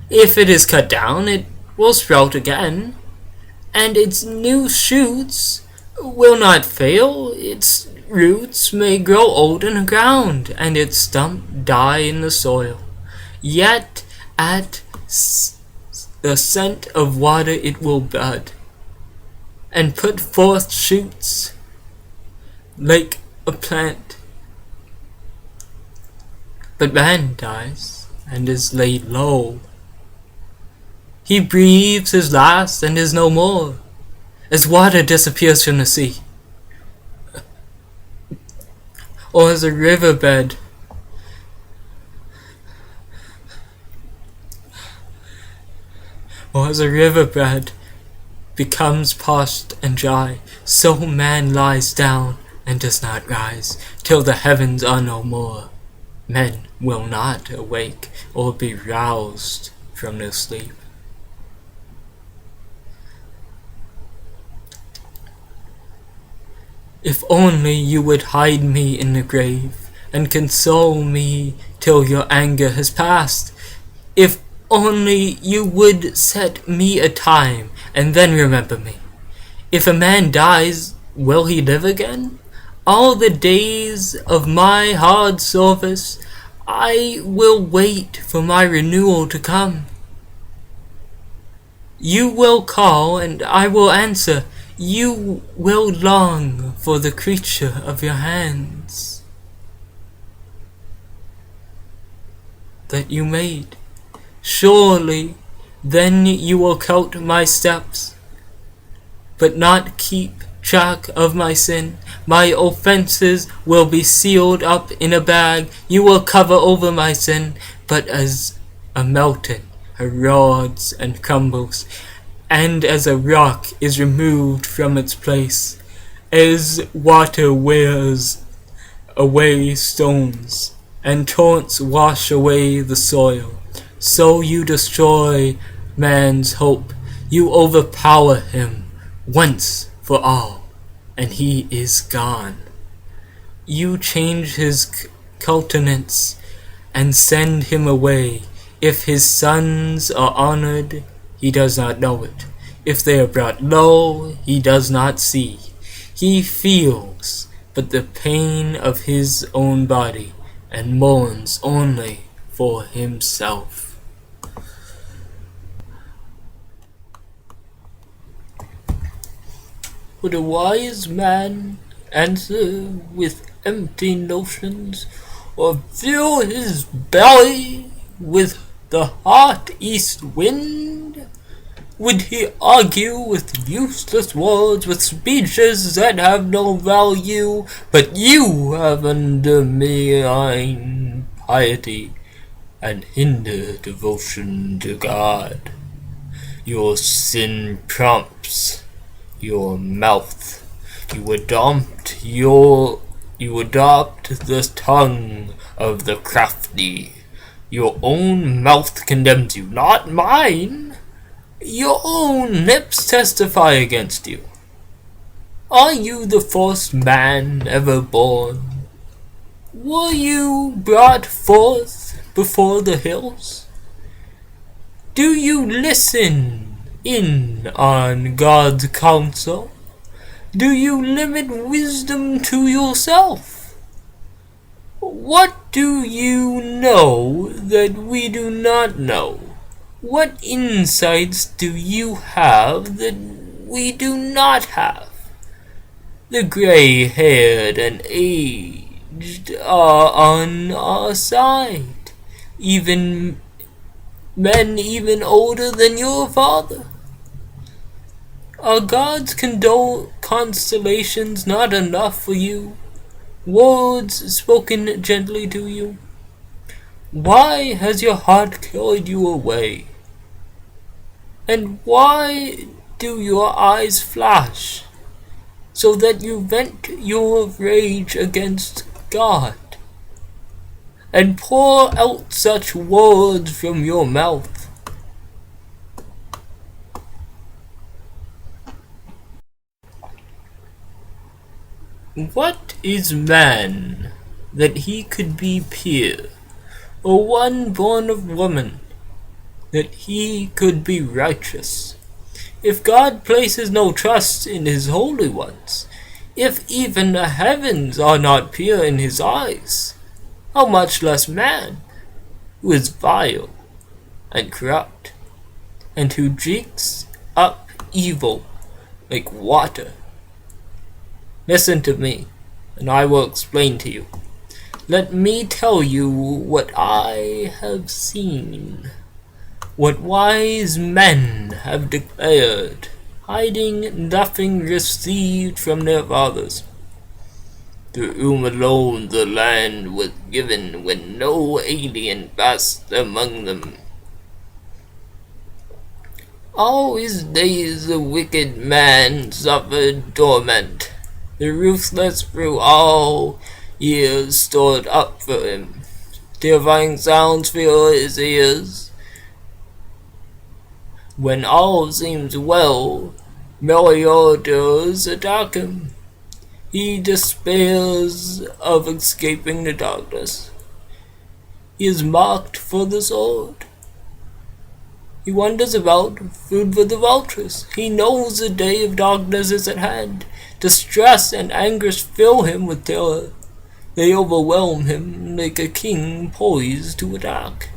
If it is cut down, it will sprout again, and its new shoots will not fail. Its roots may grow old in the ground, and its stump die in the soil. Yet at the scent of water it will bud, and put forth shoots like a plant. But man dies, and is laid low. He breathes his last, and is no more, as water disappears from the sea, or as a riverbed becomes parched and dry, so man lies down and does not rise, till the heavens are no more. Men will not awake or be roused from their sleep. If only you would hide me in the grave, and console me till your anger has passed. If only you would set me a time, and then remember me. If a man dies, will he live again? All the days of my hard service, I will wait for my renewal to come. You will call, and I will answer. You will long for the creature of your hands that you made. Surely then you will count my steps, but not keep track of my sin. My offenses will be sealed up in a bag. You will cover over my sin, but as a mountain erodes and crumbles, and as a rock is removed from its place, as water wears away stones, and torrents wash away the soil, so you destroy man's hope. You overpower him once for all, and he is gone. You change his countenance and send him away. If his sons are honored, he does not know it. If they are brought low, he does not see. He feels but the pain of his own body, and mourns only for himself. Would a wise man answer with empty notions, or fill his belly with the hot east wind? Would he argue with useless words, with speeches that have no value? But you have undermined piety and hinder devotion to God. Your sin prompts your mouth. You adopt the tongue of the crafty. Your own mouth condemns you, not mine. Your own lips testify against you. Are you the first man ever born? Were you brought forth before the hills? Do you listen in on God's counsel? Do you limit wisdom to yourself? What do you know that we do not know? What insights do you have that we do not have? The gray-haired and aged are on our side, even men even older than your father. Are God's constellations not enough for you? Words spoken gently to you? Why has your heart carried you away? And why do your eyes flash, so that you vent your rage against God, and pour out such words from your mouth? What is man that he could be pure, or one born of woman that he could be righteous? If God places no trust in his holy ones, if even the heavens are not pure in his eyes, how much less man, who is vile and corrupt, and who drinks up evil like water? Listen to me, and I will explain to you. Let me tell you what I have seen, what wise men have declared, hiding nothing received from their fathers, to whom alone the land was given when no alien passed among them. All his days the wicked man suffered torment. The ruthless through all years stored up for him. Terrifying sounds fill his ears. When all seems well, meliortors attack him. He despairs of escaping the darkness. He is marked for the sword. He wanders about, food for the vultures. He knows the day of darkness is at hand. Distress and anguish fill him with terror. They overwhelm him like a king poised to attack,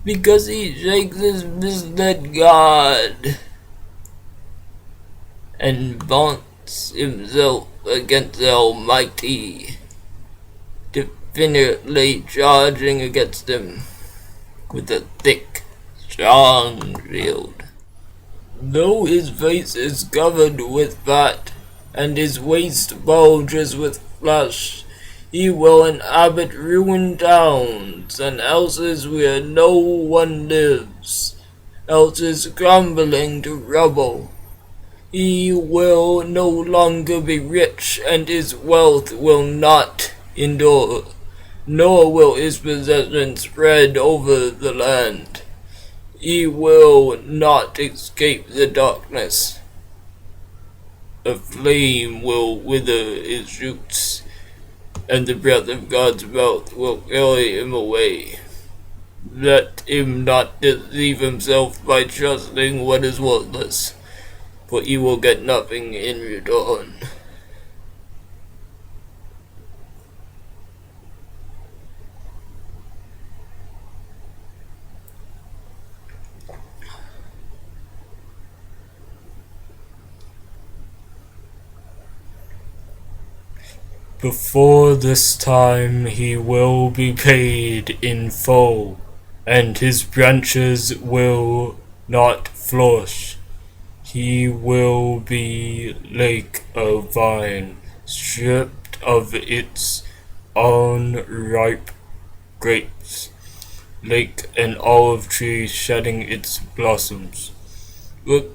because he shakes his misled God and vaunts himself against the Almighty, definitely charging against him with a thick, strong shield. Though his face is covered with fat, and his waist bulges with flesh, he will inhabit ruined towns and houses where no one lives, houses crumbling to rubble. He will no longer be rich, and his wealth will not endure, nor will his possessions spread over the land. He will not escape the darkness. A flame will wither his roots, and the breath of God's mouth will carry him away. Let him not deceive himself by trusting what is worthless, for he will get nothing in return. Before this time he will be paid in full, and his branches will not flourish. He will be like a vine, stripped of its unripe grapes, like an olive tree shedding its blossoms. The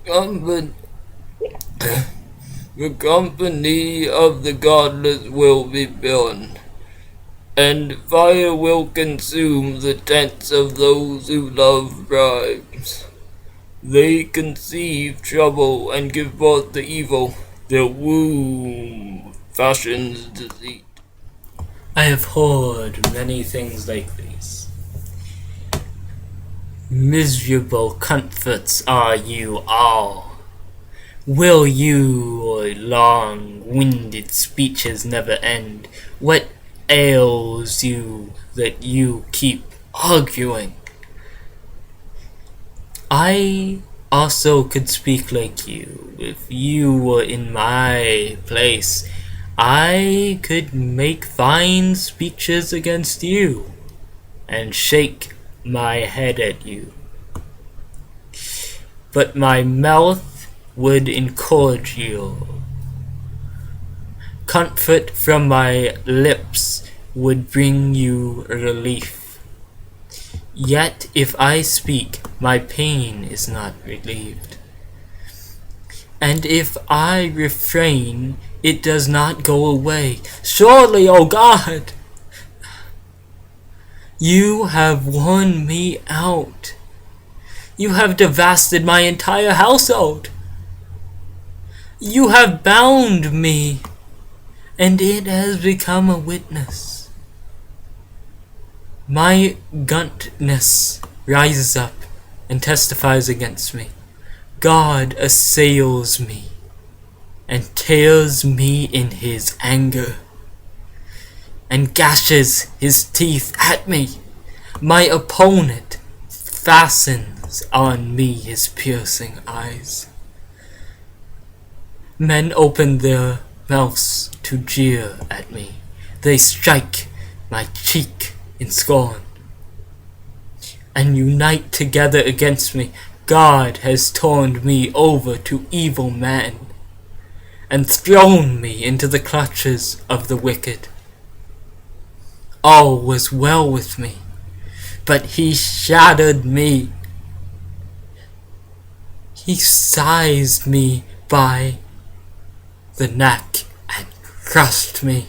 company of the godless will be burned, and fire will consume the tents of those who love bribes. They conceive trouble and give birth to evil. Their womb fashions deceit. I have heard many things like these. Miserable comforts are you all. Will your long-winded speeches never end? What ails you that you keep arguing? I also could speak like you. If you were in my place, I could make fine speeches against you and shake my head at you. But my mouth would encourage you. Comfort from my lips would bring you relief. Yet if I speak, my pain is not relieved. And if I refrain, it does not go away. Surely, O God, you have worn me out. You have devastated my entire household. You have bound me, and it has become a witness. My guntness rises up and testifies against me. God assails me and tears me in his anger and gashes his teeth at me. My opponent fastens on me his piercing eyes. Men open their mouths to jeer at me. They strike my cheek in scorn and unite together against me. God has turned me over to evil men and thrown me into the clutches of the wicked. All was well with me, but he shattered me. He seized me by the neck and crushed me.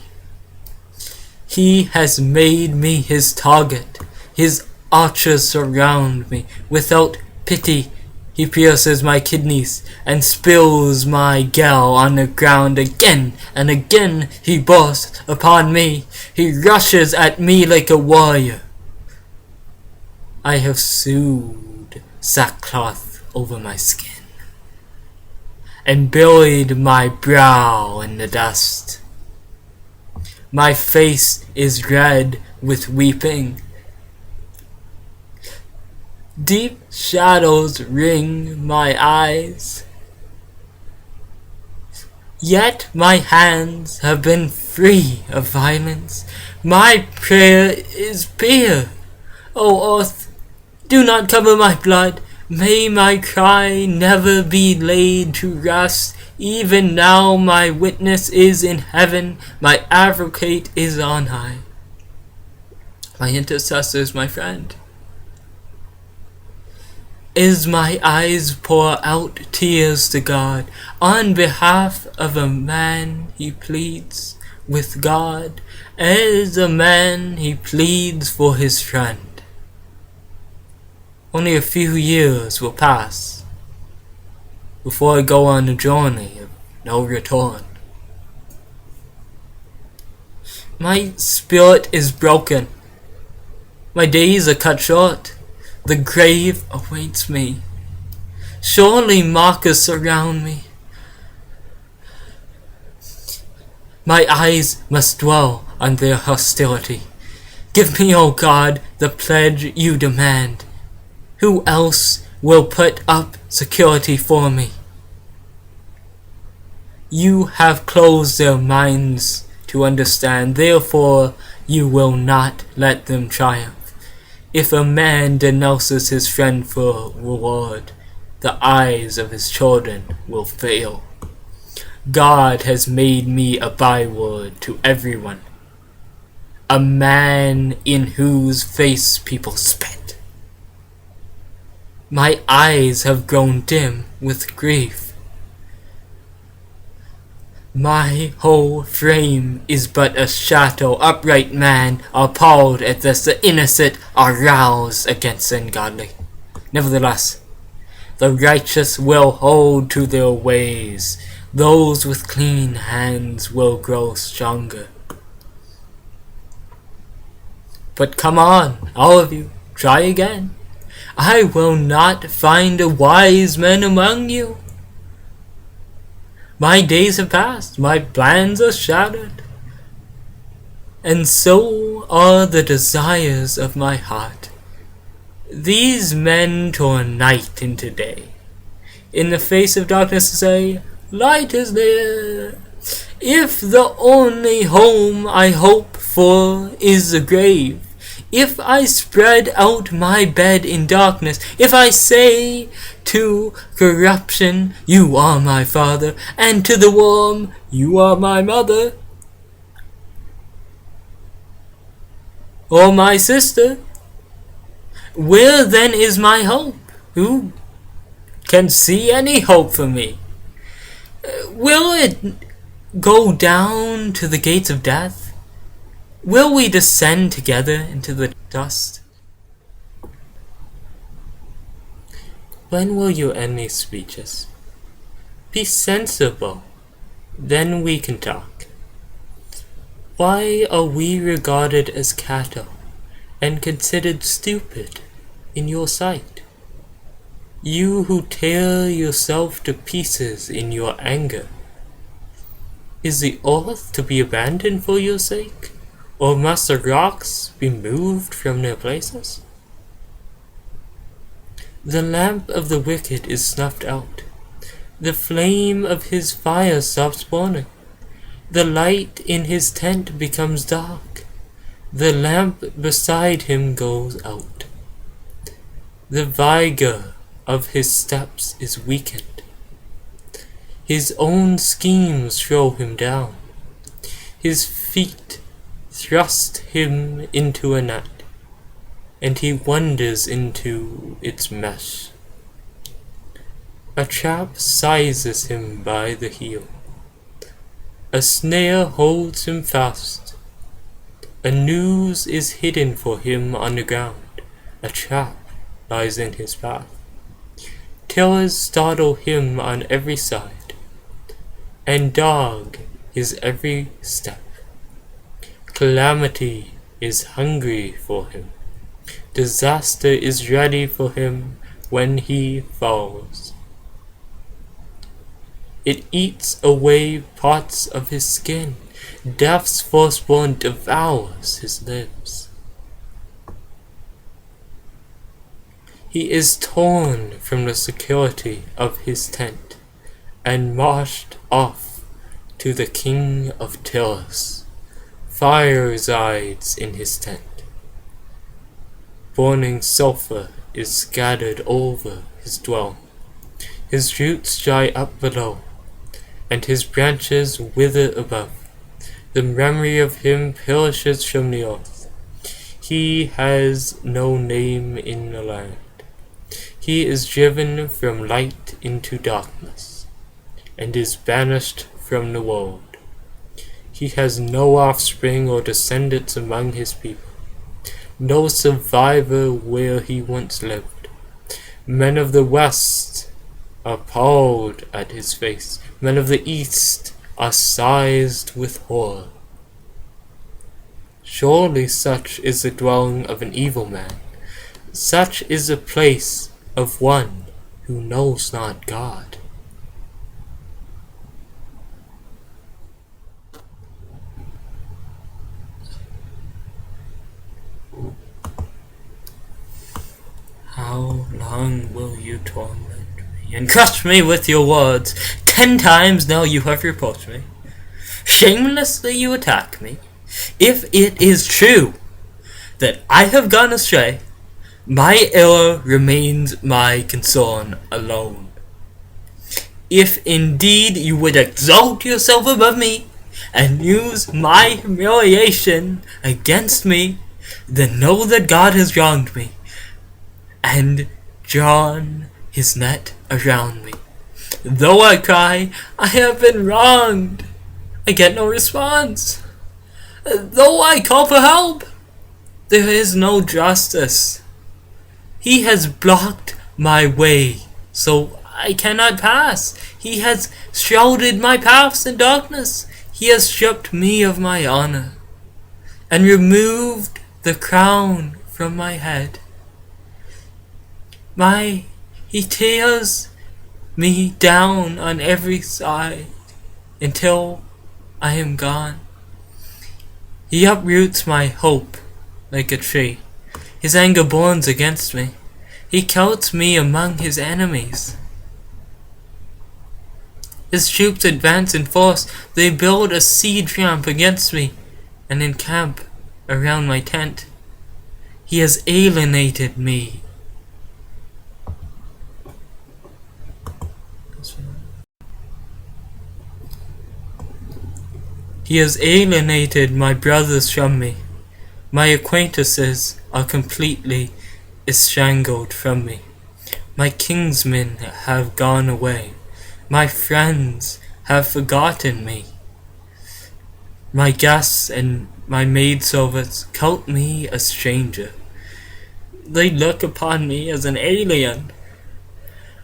He has made me his target. His archers surround me. Without pity, he pierces my kidneys and spills my gall on the ground again and again. He bursts upon me. He rushes at me like a warrior. I have sewed sackcloth over my skin and buried my brow in the dust. My face is red with weeping. Deep shadows ring my eyes. Yet my hands have been free of violence. My prayer is pure. O earth, do not cover my blood. May my cry never be laid to rest. Even now my witness is in heaven. My advocate is on high. My intercessor is my friend. As my eyes pour out tears to God, on behalf of a man he pleads with God, as a man he pleads for his friend. Only a few years will pass before I go on a journey of no return. My spirit is broken. My days are cut short. The grave awaits me. Surely mockers surround me. My eyes must dwell on their hostility. Give me, O God, the pledge you demand. Who else will put up security for me? You have closed their minds to understand, therefore you will not let them triumph. If a man denounces his friend for reward, the eyes of his children will fail. God has made me a byword to everyone, a man in whose face people spit. My eyes have grown dim with grief. My whole frame is but a shadow. Upright men are appalled at this. The innocent are roused against the ungodly. Nevertheless, the righteous will hold to their ways. Those with clean hands will grow stronger. But come on, all of you, try again. I will not find a wise man among you. My days have passed, my plans are shattered, and so are the desires of my heart. These men turn night into day. In the face of darkness say, light is there. If the only home I hope for is the grave, if I spread out my bed in darkness, if I say to corruption, you are my father, and to the worm, you are my mother, or my sister, where then is my hope? Who can see any hope for me? Will it go down to the gates of death? Will we descend together into the dust? When will you end these speeches? Be sensible, then we can talk. Why are we regarded as cattle and considered stupid in your sight? You who tear yourself to pieces in your anger. Is the earth to be abandoned for your sake? Or must the rocks be moved from their places? The lamp of the wicked is snuffed out. The flame of his fire stops burning. The light in his tent becomes dark. The lamp beside him goes out. The vigor of his steps is weakened. His own schemes throw him down. His feet thrust him into a net, and he wanders into its mesh. A trap seizes him by the heel. A snare holds him fast. A noose is hidden for him on the ground. A trap lies in his path. Terrors startle him on every side, and dog his every step. Calamity is hungry for him. Disaster is ready for him when he falls. It eats away parts of his skin. Death's firstborn devours his limbs. He is torn from the security of his tent and marched off to the king of Tellus. Fire resides in his tent. Burning sulphur is scattered over his dwelling. His roots dry up below, and his branches wither above. The memory of him perishes from the earth. He has no name in the land. He is driven from light into darkness, and is banished from the world. He has no offspring or descendants among his people, no survivor where he once lived. Men of the west are appalled at his face. Men of the east are seized with horror. Surely such is the dwelling of an evil man. Such is the place of one who knows not God. How long will you torment me and crush me with your words? 10 times now you have reproached me. Shamelessly you attack me. If it is true that I have gone astray, my error remains my concern alone. If indeed you would exalt yourself above me and use my humiliation against me, then know that God has wronged me and drawn his net around me. Though I cry, I have been wronged, I get no response. Though I call for help, there is no justice. He has blocked my way, so I cannot pass. He has shrouded my paths in darkness. He has stripped me of my honor, and removed the crown from my head. He tears me down on every side until I am gone. He uproots my hope like a tree. His anger burns against me. He counts me among his enemies. His troops advance in force. They build a siege ramp against me and encamp around my tent. He has alienated me. He has alienated my brothers from me. My acquaintances are completely estranged from me. My kinsmen have gone away. My friends have forgotten me. My guests and my maidservants count me a stranger. They look upon me as an alien.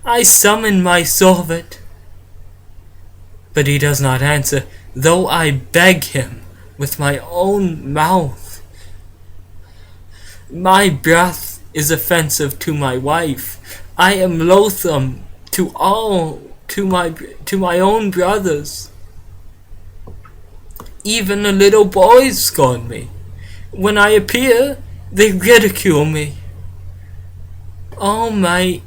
I summon my servant, but he does not answer, though I beg him with my own mouth. My breath is offensive to my wife. I am loathsome to my own brothers. Even the little boys scorn me. When I appear, they ridicule me. All my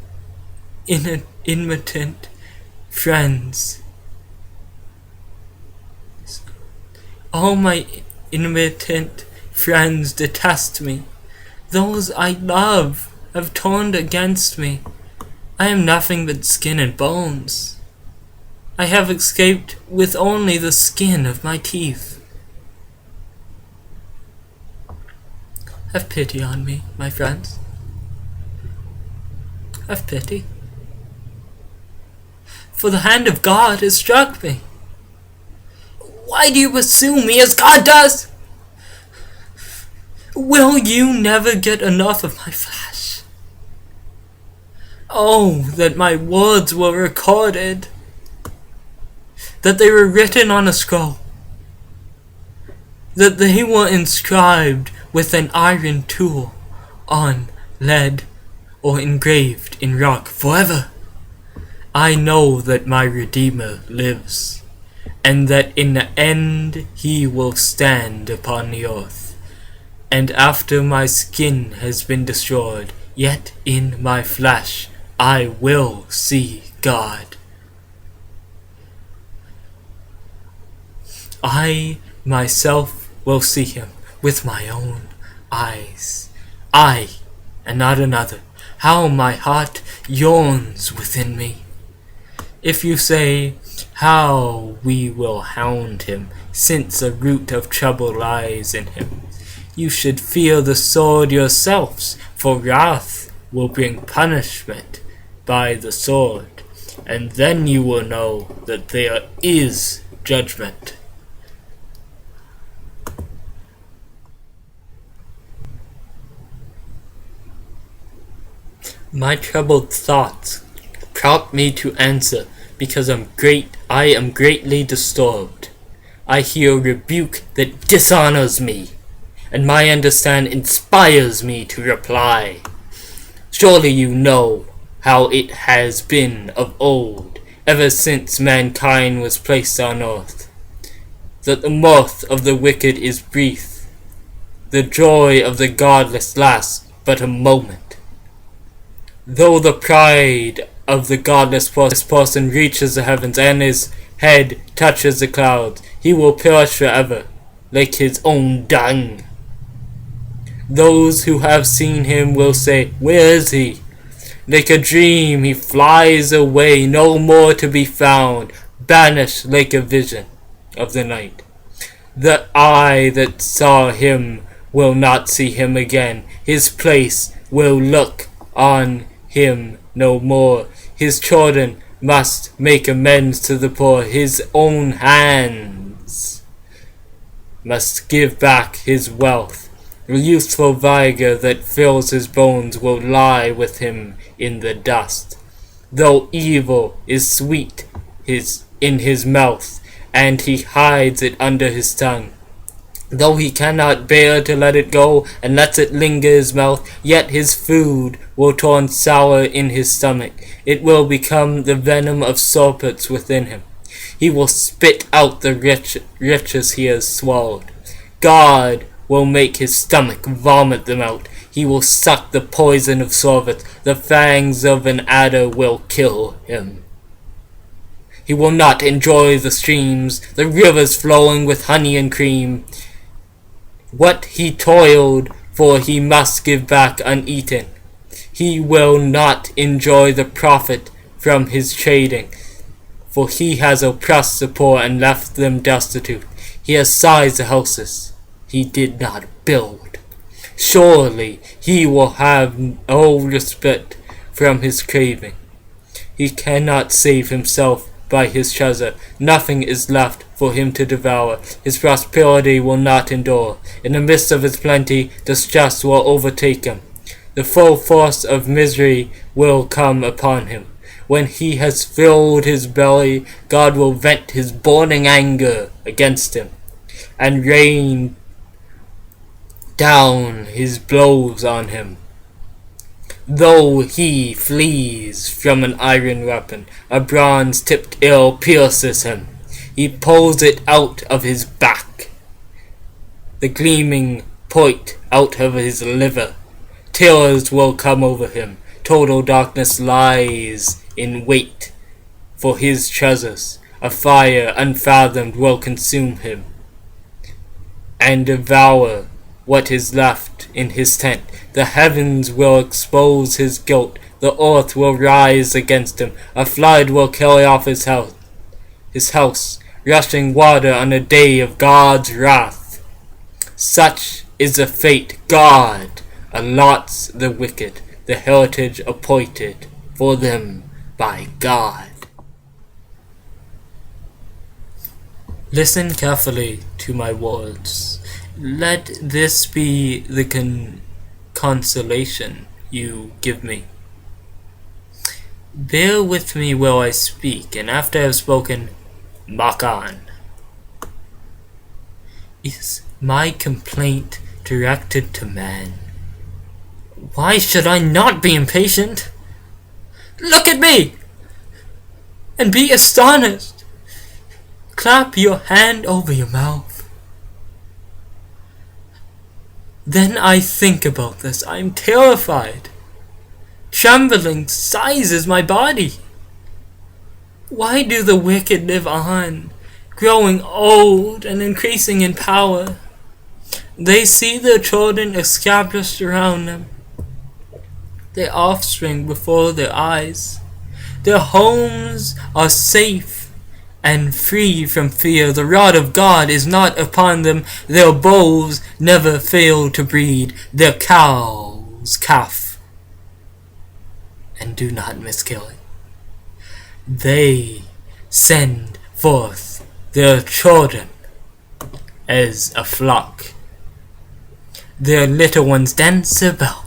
impotent friends, detest me. Those I love have turned against me. I am nothing but skin and bones. I have escaped with only the skin of my teeth. Have pity on me, my friends. Have pity. For the hand of God has struck me. Why do you pursue me as God does? Will you never get enough of my flesh? Oh, that my words were recorded, that they were written on a scroll, that they were inscribed with an iron tool on lead or engraved in rock forever. I know that my Redeemer lives, and that in the end he will stand upon the earth. And after my skin has been destroyed, yet in my flesh I will see God. I myself will see him with my own eyes. I, and not another. How my heart yearns within me. If you say, how we will hound him, since a root of trouble lies in him, you should feel the sword yourselves, for wrath will bring punishment by the sword, and then you will know that there is judgment. My troubled thoughts prompt me to answer, because I am greatly disturbed. I hear a rebuke that dishonors me, and my understanding inspires me to reply. Surely you know how it has been of old, ever since mankind was placed on earth, that the mirth of the wicked is brief, the joy of the godless lasts but a moment. Though the pride of the godless person reaches the heavens and his head touches the clouds, he will perish forever, like his own dung. Those who have seen him will say, where is he? Like a dream he flies away, no more to be found, banished like a vision of the night. The eye that saw him will not see him again. His place will look on him no more. His children must make amends to the poor. His own hands must give back his wealth. The youthful vigor that fills his bones will lie with him in the dust. Though evil is sweet in his mouth, and he hides it under his tongue, though he cannot bear to let it go, and lets it linger in his mouth, yet his food will turn sour in his stomach. It will become the venom of serpents within him. He will spit out the riches he has swallowed. God will make his stomach vomit them out. He will suck the poison of serpents. The fangs of an adder will kill him. He will not enjoy the streams, the rivers flowing with honey and cream. What he toiled for he must give back uneaten. He will not enjoy the profit from his trading, for he has oppressed the poor and left them destitute. He has sized the houses he did not build. Surely he will have no respite from his craving. He cannot save himself by his treasure. Nothing is left for him to devour. His prosperity will not endure. In the midst of his plenty, distress will overtake him. The full force of misery will come upon him. When he has filled his belly, God will vent his burning anger against him, and rain down his blows on him. Though he flees from an iron weapon, a bronze-tipped arrow pierces him. He pulls it out of his back, the gleaming point out of his liver. Terrors will come over him. Total darkness lies in wait for his treasures. A fire unfathomed will consume him and devour what is left in his tent. The heavens will expose his guilt. The earth will rise against him. A flood will carry off his house, rushing water on the day of God's wrath. Such is the fate God allots the wicked, the heritage appointed for them by God. Listen carefully to my words. Let this be the consolation you give me. Bear with me while I speak, and after I have spoken, mock on. Is my complaint directed to man? Why should I not be impatient? Look at me, and be astonished. Clap your hand over your mouth. Then I think about this. I am terrified. Trembling seizes my body. Why do the wicked live on? growing old and increasing in power. They see their children established around them, their offspring before their eyes. Their homes are safe and free from fear. The rod of God is not upon them. Their bulls never fail to breed. Their cows calf and do not miscarry. They send forth their children as a flock. Their little ones dance about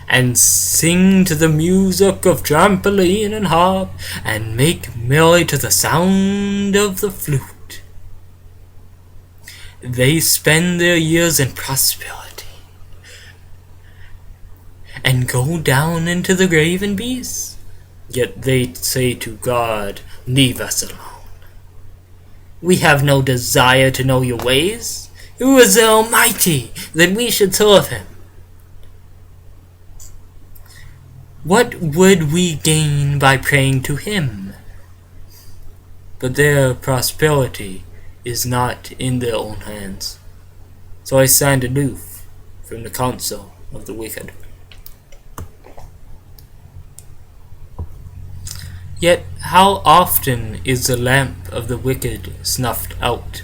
and sing to the music of trampoline and harp, and make merry to the sound of the flute. They spend their years in prosperity, and go down into the grave in peace. Yet they say to God, "Leave us alone. We have no desire to know your ways. Who is the Almighty that we should serve him? What would we gain by praying to him?" But their prosperity is not in their own hands. So I stand aloof from the counsel of the wicked. Yet how often is the lamp of the wicked snuffed out?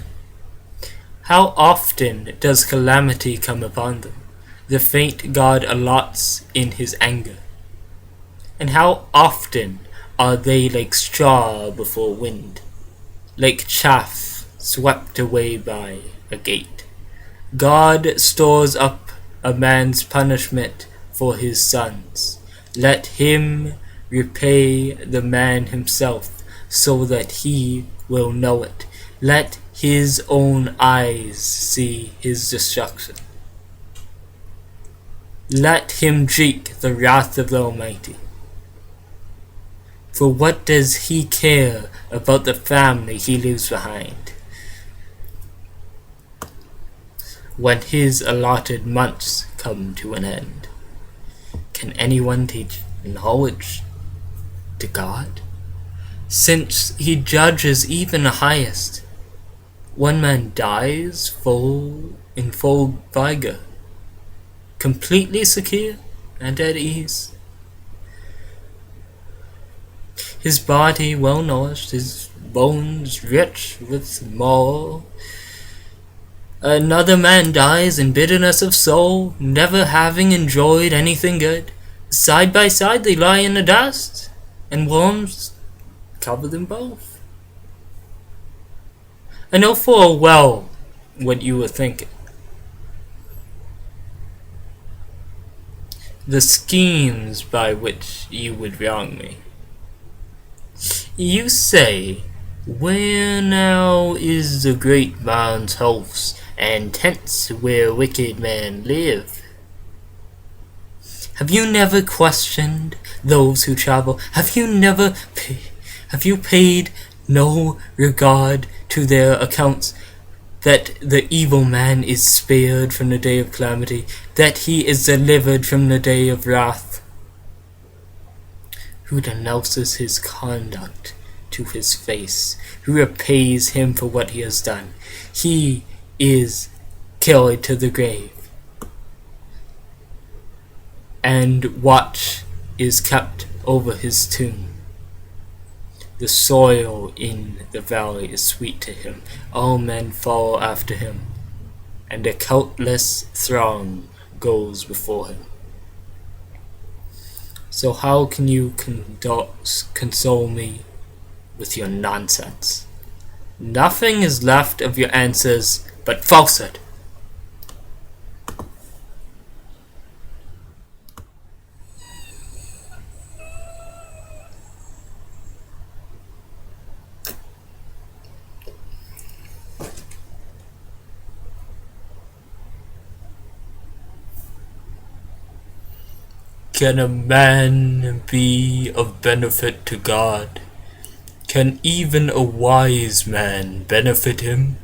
How often does calamity come upon them, the fate God allots in his anger? And how often are they like straw before wind, like chaff swept away by a gate? God stores up a man's punishment for his sons. Let him repay the man himself, so that he will know it. Let his own eyes see his destruction. Let him drink the wrath of the Almighty. For what does he care about the family he leaves behind, when his allotted months come to an end? Can anyone teach knowledge to God, since he judges even the highest? One man dies in full vigor, completely secure and at ease, his body well nourished, his bones rich with marrow. Another man dies in bitterness of soul, never having enjoyed anything good. Side by side they lie in the dust, and worms cover them both. I know full well what you were thinking. The schemes by which you would wrong me. You say, "Where now is the great man's house and tents where wicked men live?" Have you never questioned those who travel? Have you paid no regard to their accounts, that the evil man is spared from the day of calamity, that he is delivered from the day of wrath? Who denounces his conduct to his face, who repays him for what he has done, he is carried to the grave, and watch is kept over his tomb. The soil in the valley is sweet to him. All men follow after him, and a countless throng goes before him. So how can you console me with your nonsense? Nothing is left of your answers but falsehood. Can a man be of benefit to God? Can even a wise man benefit him?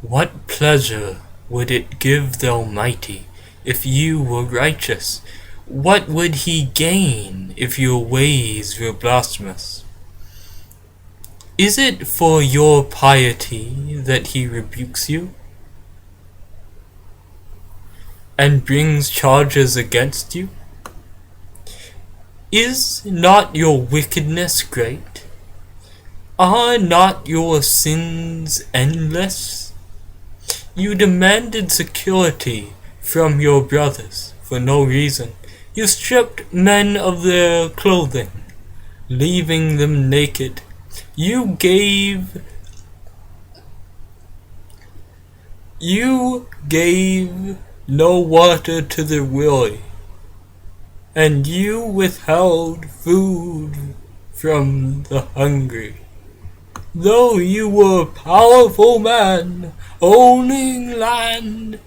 What pleasure would it give the Almighty if you were righteous? What would he gain if your ways were blasphemous? Is it for your piety that he rebukes you and brings charges against you? Is not your wickedness great? Are not your sins endless? You demanded security from your brothers for no reason. You stripped men of their clothing, leaving them naked. You gave no water to the weary, and you withheld food from the hungry. Though you were a powerful man, owning land,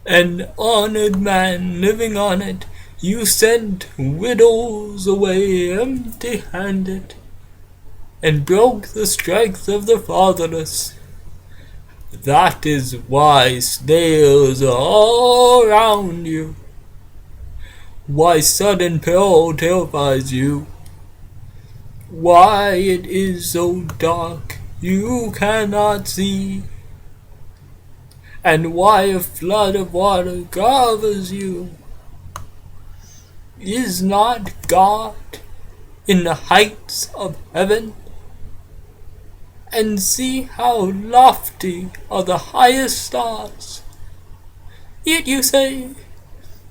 an honored man living on it, you sent widows away empty-handed, and broke the strength of the fatherless. That is why snares are all around you, why sudden peril terrifies you, why it is so dark you cannot see, and why a flood of water covers you. Is not God in the heights of heaven? And see how lofty are the highest stars. Yet you say,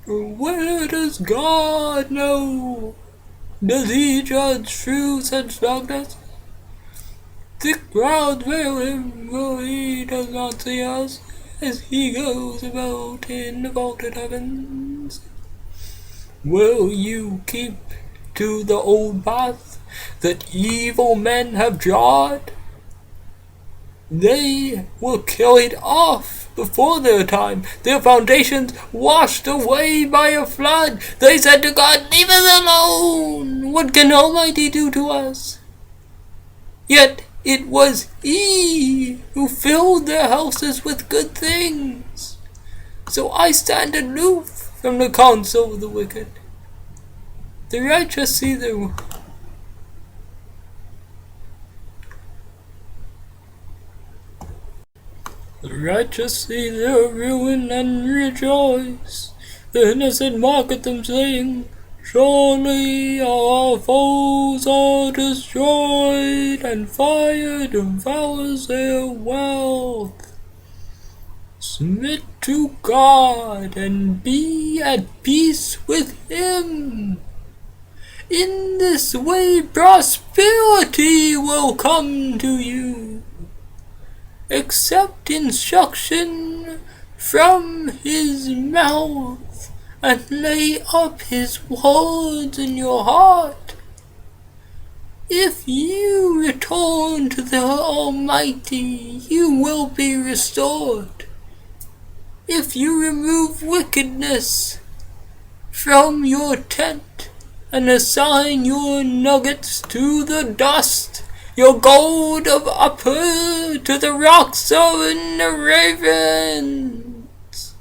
where does God know? Does he judge through such darkness? Thick clouds veil him, for he does not see us, as he goes about in the vaulted heavens. Will you keep to the old path that evil men have trod? They were carried off before their time, their foundations washed away by a flood. They said to God, leave us alone. What can Almighty do to us? Yet it was He who filled their houses with good things. So I stand aloof from the counsel of the wicked. The righteous see their ruin and rejoice. The innocent mock at them, saying, surely our foes are destroyed, and fire devours their wealth. Submit to God, and be at peace with Him. In this way prosperity will come to you. Accept instruction from His mouth, and lay up His words in your heart. If you return to the Almighty, you will be restored. If you remove wickedness from your tent, and assign your nuggets to the dust, your gold of upper to the rocks of the ravens,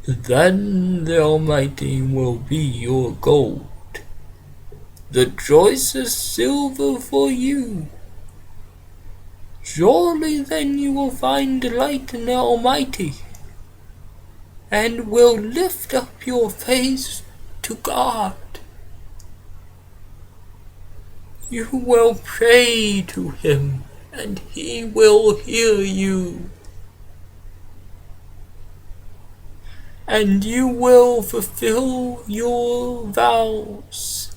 then the Almighty will be your gold, the choicest silver for you. Surely then you will find delight in the Almighty, and will lift up your face to God. You will pray to Him, and He will hear you. And you will fulfill your vows.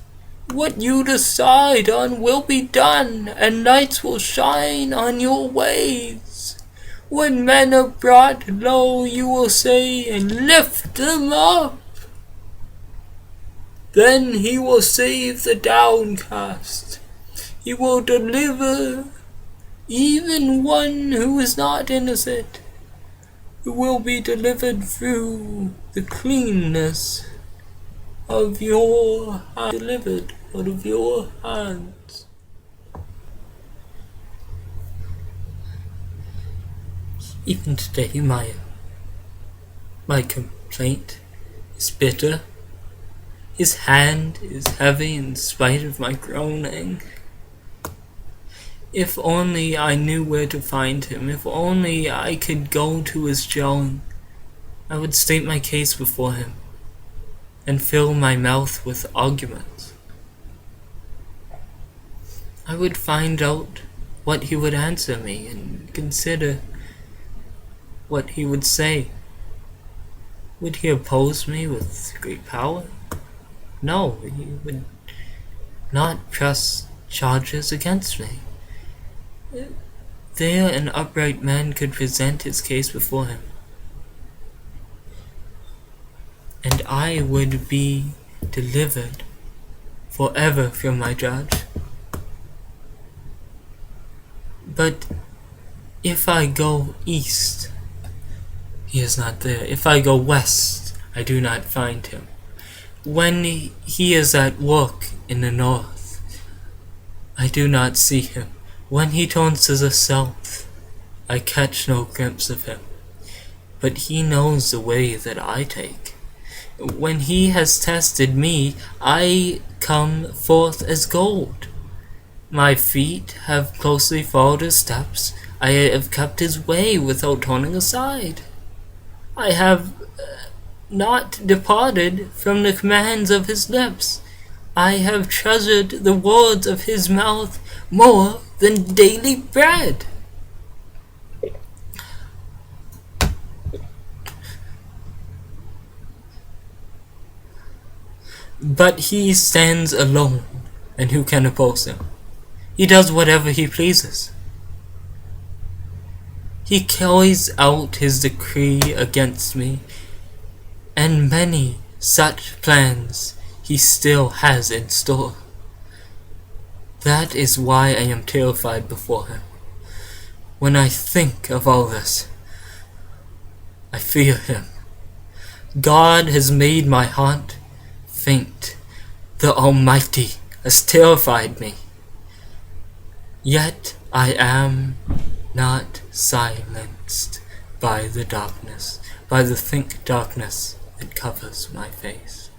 What you decide on will be done, and lights will shine on your ways. When men are brought low, you will say, and lift them up. Then He will save the downcast. He will deliver even one who is not innocent, who will be delivered through the cleanness of your hand, delivered out of your hands. Even today, my complaint is bitter. His hand is heavy in spite of my groaning. If only I knew where to find him, if only I could go to his dwelling, I would state my case before him, and fill my mouth with arguments. I would find out what he would answer me, and consider what he would say. Would he oppose me with great power? No, he would not press charges against me. There an upright man could present his case before him, and I would be delivered forever from my judge. But if I go east, he is not there. If I go west, I do not find him. When he is at work in the north, I do not see him. When he turns to the south, I catch no glimpse of him. But he knows the way that I take. When he has tested me, I come forth as gold. My feet have closely followed his steps. I have kept his way without turning aside. I have not departed from the commands of his lips. I have treasured the words of his mouth more than daily bread. But he stands alone, and who can oppose him? He does whatever he pleases. He carries out his decree against me, and many such plans he still has in store. That is why I am terrified before him. When I think of all this, I fear him. God has made my heart faint. The Almighty has terrified me. Yet I am not silenced by the darkness, by the thick darkness that covers my face.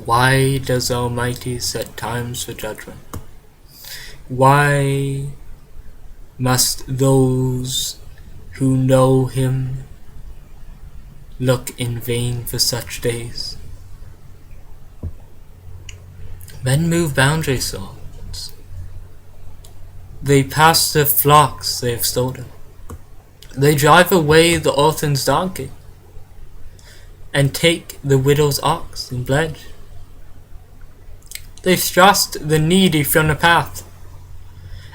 Why does the Almighty set times for judgment? Why must those who know him look in vain for such days? Men move boundary swords. They pass the flocks they have stolen. They drive away the orphan's donkey, and take the widow's ox in pledge. They thrust the needy from the path,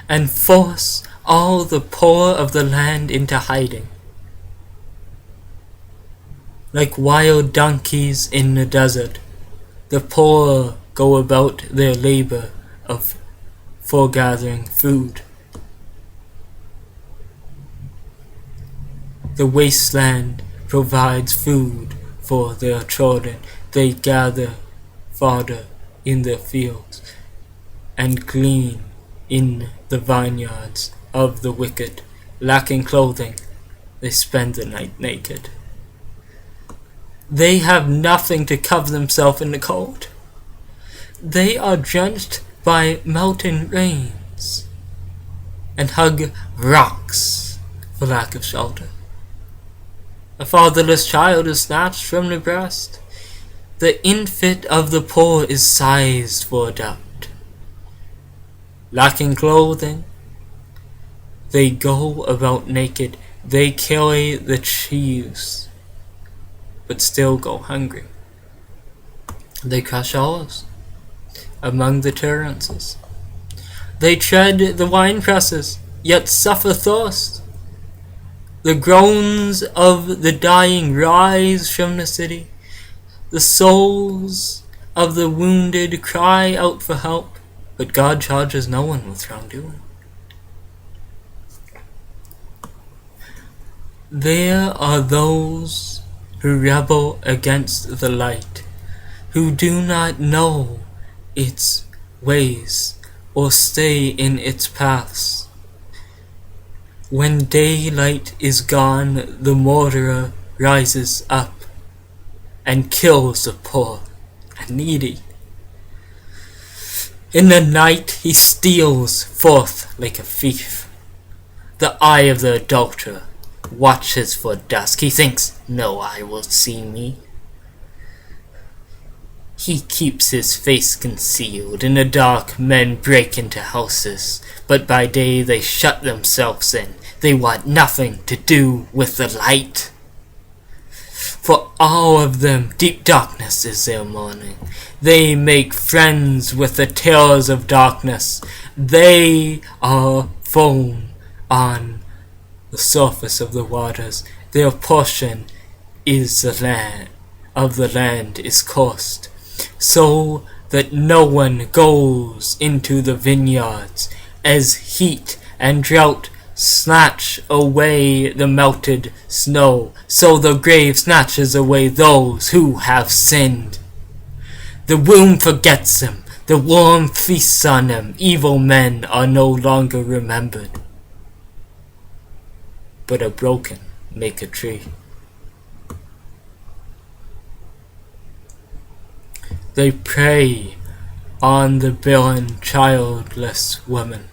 and force all the poor of the land into hiding. Like wild donkeys in the desert, the poor go about their labor of foregathering food. The wasteland provides food for their children. They gather fodder in their fields and glean in the vineyards of the wicked. Lacking clothing, they spend the night naked. They have nothing to cover themselves in the cold. They are drenched by mountain rains and hug rocks for lack of shelter. A fatherless child is snatched from the breast. The infant of the poor is sized for a doubt. Lacking clothing, they go about naked. They carry the sheaves, but still go hungry. They crush olives among the torrents. They tread the wine presses, yet suffer thirst. The groans of the dying rise from the city. The souls of the wounded cry out for help, but God charges no one with wrongdoing. There are those who rebel against the light, who do not know its ways or stay in its paths. When daylight is gone, the murderer rises up and kills the poor and needy. In the night he steals forth like a thief. The eye of the adulterer watches for dusk. He thinks no eye will see me. He keeps his face concealed. In the dark men break into houses, but by day they shut themselves in. They want nothing to do with the light. For all of them, deep darkness is their morning. They make friends with the terrors of darkness. They are foam on the surface of the waters. Their portion is the land is cursed, so that no one goes into the vineyards, as heat and drought snatch away the melted snow, so the grave snatches away those who have sinned. The womb forgets him, the worm feasts on him, evil men are no longer remembered, but a broken make a tree. They prey on the barren, childless woman,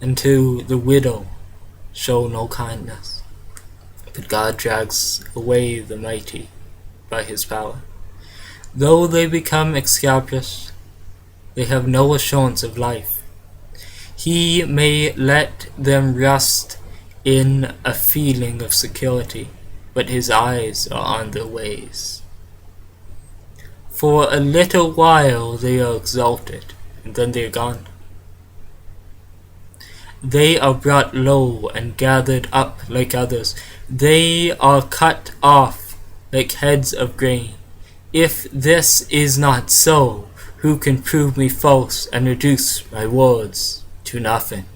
and to the widow show no kindness. But God drags away the mighty by his power. Though they become escapist, they have no assurance of life. He may let them rest in a feeling of security, but his eyes are on their ways. For a little while they are exalted, and then they are gone. They are brought low and gathered up like others. They are cut off like heads of grain. If this is not so, who can prove me false and reduce my words to nothing?